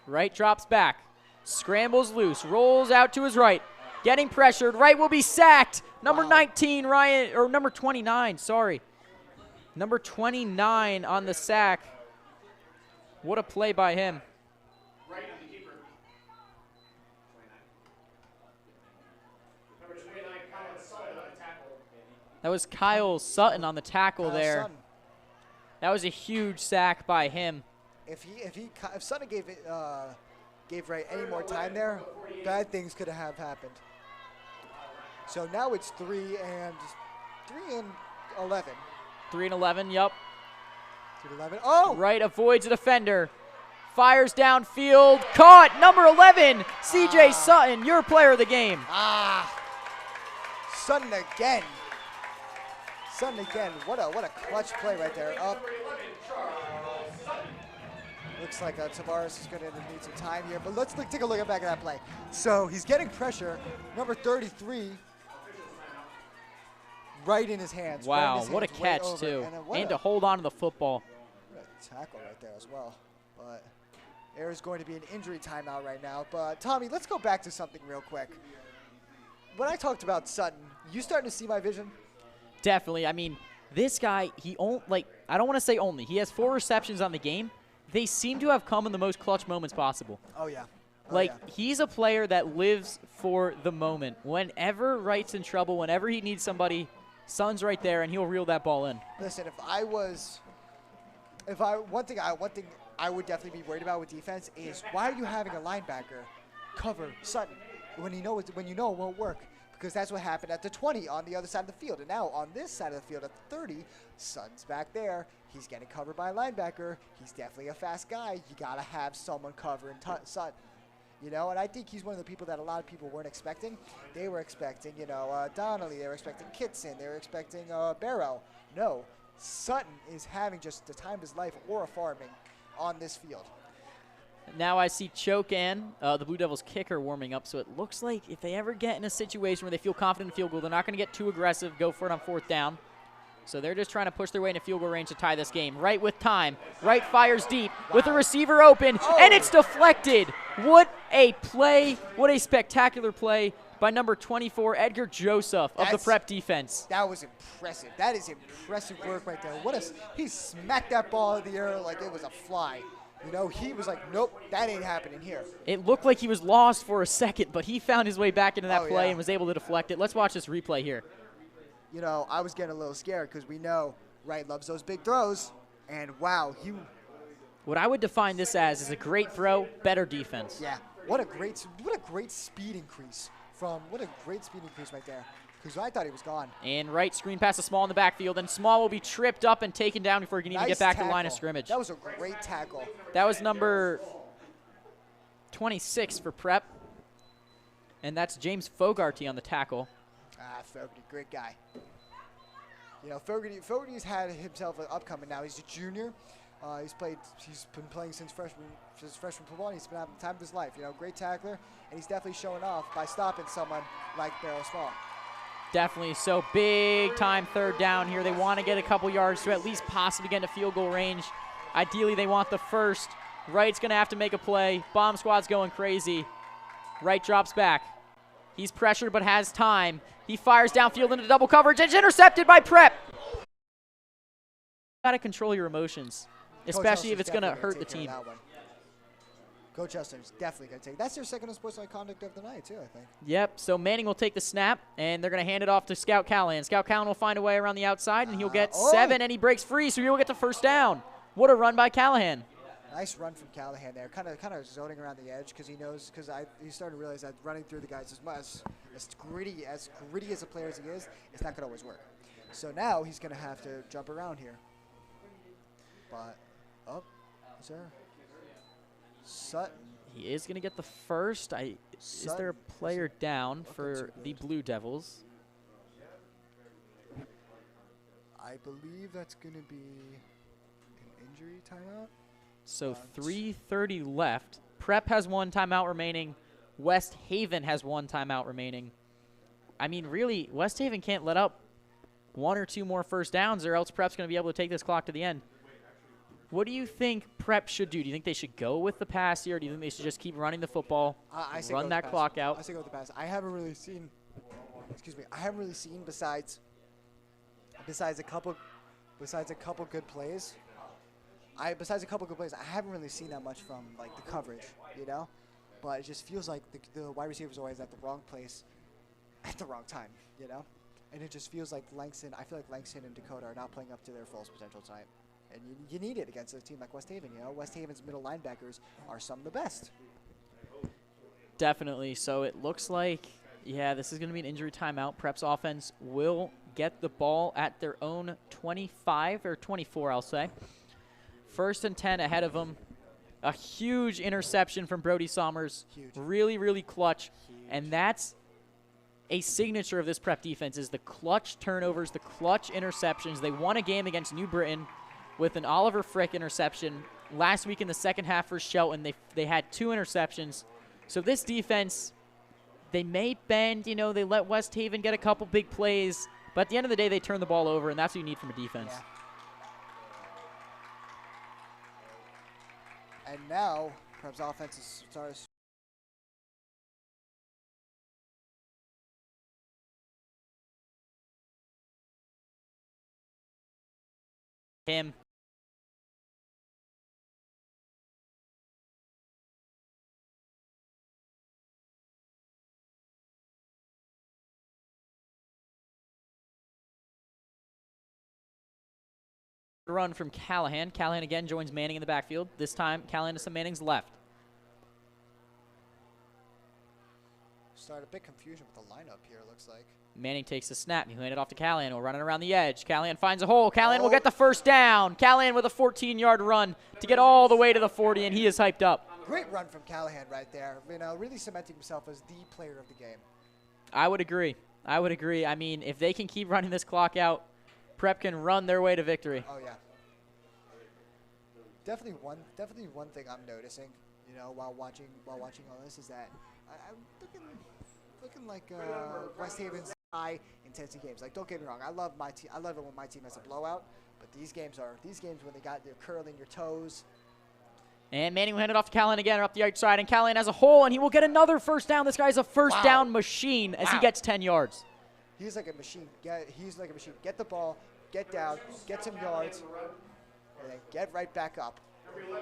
Wright drops back, scrambles loose, rolls out to his right, getting pressured. Wright will be sacked. Number 19, number 29, sorry. Number 29 on the sack. What a play by him. That was Kyle Sutton on the tackle there. Sutton. That was a huge sack by him. If Sutton gave Wright any more time there, bad things could have happened. So now it's 3 and 11. 3 and 11, yep. 3 and 11. Oh! Wright avoids a defender. Fires downfield. Caught. Number 11, C.J. Sutton, your player of the game. Sutton again. Sutton again. What a clutch play right there. Up. Looks like Tavares is going to need some time here, but let's take a look back at that play. So he's getting pressure. Number 33, right in his hands. Wow, what a catch, too. And to hold on to the football. What a tackle right there as well. But there is going to be an injury timeout right now. But, Tommy, let's go back to something real quick. When I talked about Sutton, you starting to see my vision? Definitely. I mean, this guy, I don't want to say only. He has 4 receptions on the game. They seem to have come in the most clutch moments possible. Oh, yeah. He's a player that lives for the moment. Whenever Wright's in trouble, whenever he needs somebody, Sutton's right there, and he'll reel that ball in. Listen, one thing I would definitely be worried about with defense is, why are you having a linebacker cover Sutton when you know it won't work? because that's what happened at the 20 on the other side of the field. And now on this side of the field at the 30, Sutton's back there. He's getting covered by a linebacker. He's definitely a fast guy. You got to have someone covering Sutton. You know, and I think he's one of the people that a lot of people weren't expecting. They were expecting, you know, Donnelly. They were expecting Kitson. They were expecting Barrow. No, Sutton is having just the time of his life or farming on this field. Now I see Chokan, the Blue Devils kicker, warming up. So it looks like if they ever get in a situation where they feel confident in field goal, they're not going to get too aggressive, go for it on 4th down. So they're just trying to push their way into field goal range to tie this game. Right with time. Right fires deep with the receiver open, and it's deflected. What a play. What a spectacular play by number 24, Edgar Joseph of the Prep defense. That was impressive. That is impressive work right there. He smacked that ball in the air like it was a fly. You know, he was like, nope, that ain't happening here. It looked like he was lost for a second, but he found his way back into that play and was able to deflect it. Let's watch this replay here. You know, I was getting a little scared because we know Wright loves those big throws. And, wow, what I would define this as is a great throw, better defense. Yeah, what a great speed increase right there. Because I thought he was gone. And Wright screen pass to Small in the backfield, and Small will be tripped up and taken down before he can even get back to the line of scrimmage. That was a great tackle. That was number 26 for Prep. And that's James Fogarty on the tackle. Fogarty, great guy. You know, Fogarty's had himself an upcoming now. He's a junior. He's been playing since freshman football, and he's been having the time of his life. You know, great tackler, and he's definitely showing off by stopping someone like Barrow Small. Definitely. So big time 3rd down here. They want to get a couple yards to at least possibly get into field goal range. Ideally, they want the first. Wright's going to have to make a play. Bomb squad's going crazy. Wright drops back. He's pressured but has time. He fires downfield into double coverage. It's intercepted by Prep. You got to control your emotions, especially if it's going to hurt the team. Coach Chester's definitely going to take. That's their second unsportsmanlike conduct of the night, too, I think. Yep, so Manning will take the snap, and they're going to hand it off to Scout Callahan. Scout Callahan will find a way around the outside, and he'll get 7, and he breaks free, so he'll get the 1st down. What a run by Callahan. Nice run from Callahan there. Kind of zoning around the edge because he knows, he's starting to realize that running through the guys as gritty as a player as he is, it's not going to always work. So now he's going to have to jump around here. But, is there? Sutton. He is going to get the first. Is there a player down for the Blue Devils? I believe that's going to be an injury timeout. So 3:30 left. Prep has 1 timeout remaining. West Haven has 1 timeout remaining. I mean, really, West Haven can't let up 1 or 2 more 1st downs, or else Prep's going to be able to take this clock to the end. What do you think Prep should do? Do you think they should go with the pass here, or do you think they should just keep running the football, run that clock out? I say go with the pass. I haven't really seen, besides a couple good plays. I haven't really seen that much from like the coverage, you know. But it just feels like the wide receiver's always at the wrong place at the wrong time, you know. And it just feels like I feel like Langston and Dakota are not playing up to their full potential tonight. And you need it against a team like West Haven, you know. West Haven's middle linebackers are some of the best. Definitely. So it looks like, yeah, this is going to be an injury timeout. Prep's offense will get the ball at their own 25 or 24, I'll say. 1st and 10 ahead of them. A huge interception from Brody Sommers. Huge. Really, really clutch. Huge. And that's a signature of this Prep defense is the clutch turnovers, the clutch interceptions. They won a game against New Britain with an Oliver Frick interception. Last week in the second half for Shelton, they had 2 interceptions. So this defense, they may bend, you know, they let West Haven get a couple big plays, but at the end of the day, they turn the ball over, and that's what you need from a defense. Yeah. And now, Prep's offense is starting. Him. Run from Callahan. Callahan again joins Manning in the backfield. This time, Callahan to some Manning's left. start. A bit confusion with the lineup here, it looks like. Manning takes the snap. He'll hand it off to Callahan. We'll run it around the edge. Callahan finds a hole. Callahan will get the first down. Callahan with a 14-yard run to get all the way to the 40, and he is hyped up. Great run from Callahan right there. You know, really cementing himself as the player of the game. I would agree. I would agree. I mean, if they can keep running this clock out, Prep can run their way to victory. Oh, yeah. Definitely one thing I'm noticing, you know, while watching all this is that I'm looking like West Haven's high intensity games. Like, don't get me wrong, I love my team. I love it when my team has a blowout. But these games when they're curling your toes. And Manning will hand it off to Callahan again, up the outside, and Callahan has a hole, and he will get another first down. This guy's a first down machine as he gets 10 yards. He's like a machine. He's like a machine. Get the ball, get down, get some yards, and then get right back up.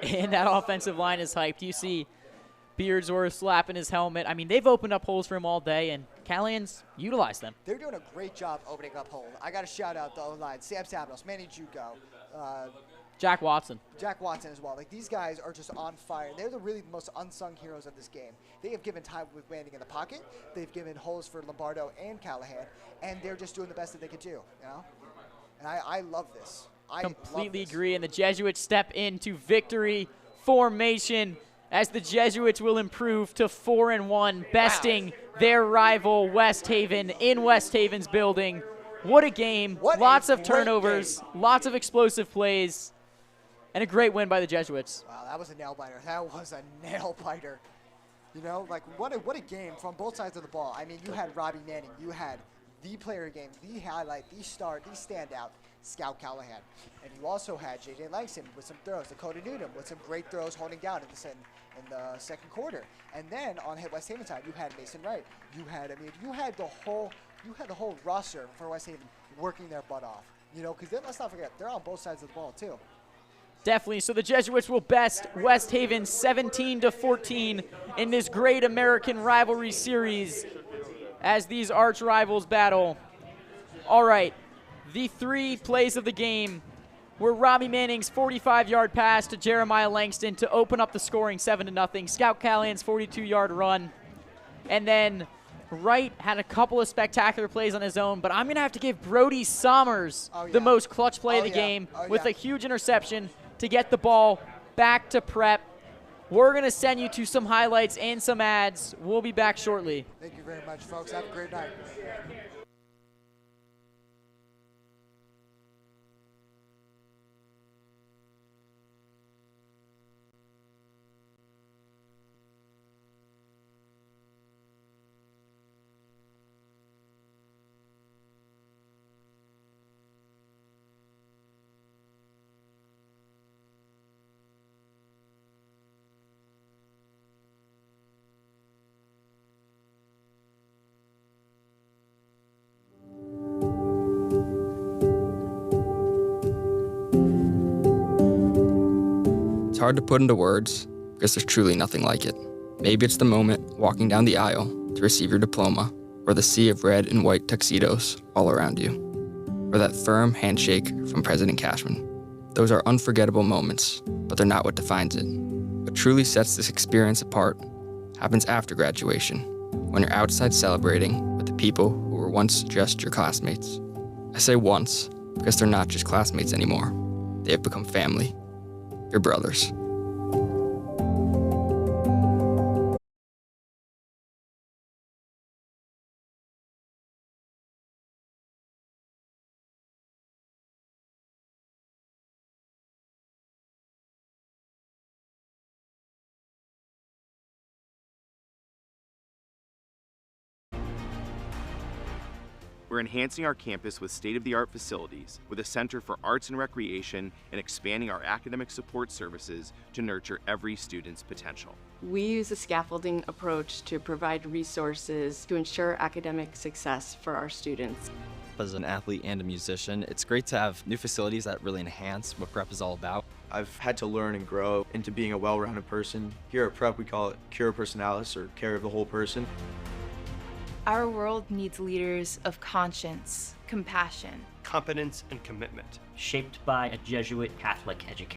And that offensive line is hyped. You see Beardsworth slapping his helmet. I mean, they've opened up holes for him all day, and Callahan's utilized them. They're doing a great job opening up holes. I got to shout out the O-line, Sam Sabanos, Manny Juco, Jack Watson. Jack Watson as well. Like, these guys are just on fire. They're the most unsung heroes of this game. They have given time with Manning in the pocket. They've given holes for Lombardo and Callahan, and they're just doing the best that they can do, you know? And I love this. Completely agree, and the Jesuits step into victory formation as the Jesuits will improve to 4-1, besting their rival West Haven in West Haven's building. What a game. Lots of turnovers, lots of explosive plays, and a great win by the Jesuits. Wow, that was a nail-biter. That was a nail-biter. You know, like, what a game from both sides of the ball. I mean, you had Robbie Manning. You had the player game, the highlight, the star, the standout, Scout Callahan. And you also had J.J. Langston with some throws, Dakota Needham with some great throws holding down in the second quarter. And then on West Haven side, you had Mason Wright. You had the whole roster for West Haven working their butt off. You know, because let's not forget, they're on both sides of the ball too. Definitely. So the Jesuits will best West Haven 17-14 in this great American rivalry series as these arch rivals battle. All right, the 3 plays of the game were Robbie Manning's 45-yard pass to Jeremiah Langston to open up the scoring 7-0, Scout Callahan's 42-yard run, and then Wright had a couple of spectacular plays on his own, but I'm going to have to give Brody Sommers the most clutch play of the game with a huge interception to get the ball back to Prep. We're going to send you to some highlights and some ads. We'll be back shortly. Thank you very much, folks. Have a great night. It's hard to put into words because there's truly nothing like it. Maybe it's the moment walking down the aisle to receive your diploma, or the sea of red and white tuxedos all around you, or that firm handshake from President Cashman. Those are unforgettable moments, but they're not what defines it. What truly sets this experience apart happens after graduation, when you're outside celebrating with the people who were once just your classmates. I say once because they're not just classmates anymore. They have become family. Your brothers. We're enhancing our campus with state-of-the-art facilities, with a center for arts and recreation, and expanding our academic support services to nurture every student's potential. We use a scaffolding approach to provide resources to ensure academic success for our students. As an athlete and a musician, it's great to have new facilities that really enhance what Prep is all about. I've had to learn and grow into being a well-rounded person. Here at Prep, we call it cura personalis, or care of the whole person. Our world needs leaders of conscience, compassion, competence, and commitment. Shaped by a Jesuit Catholic education.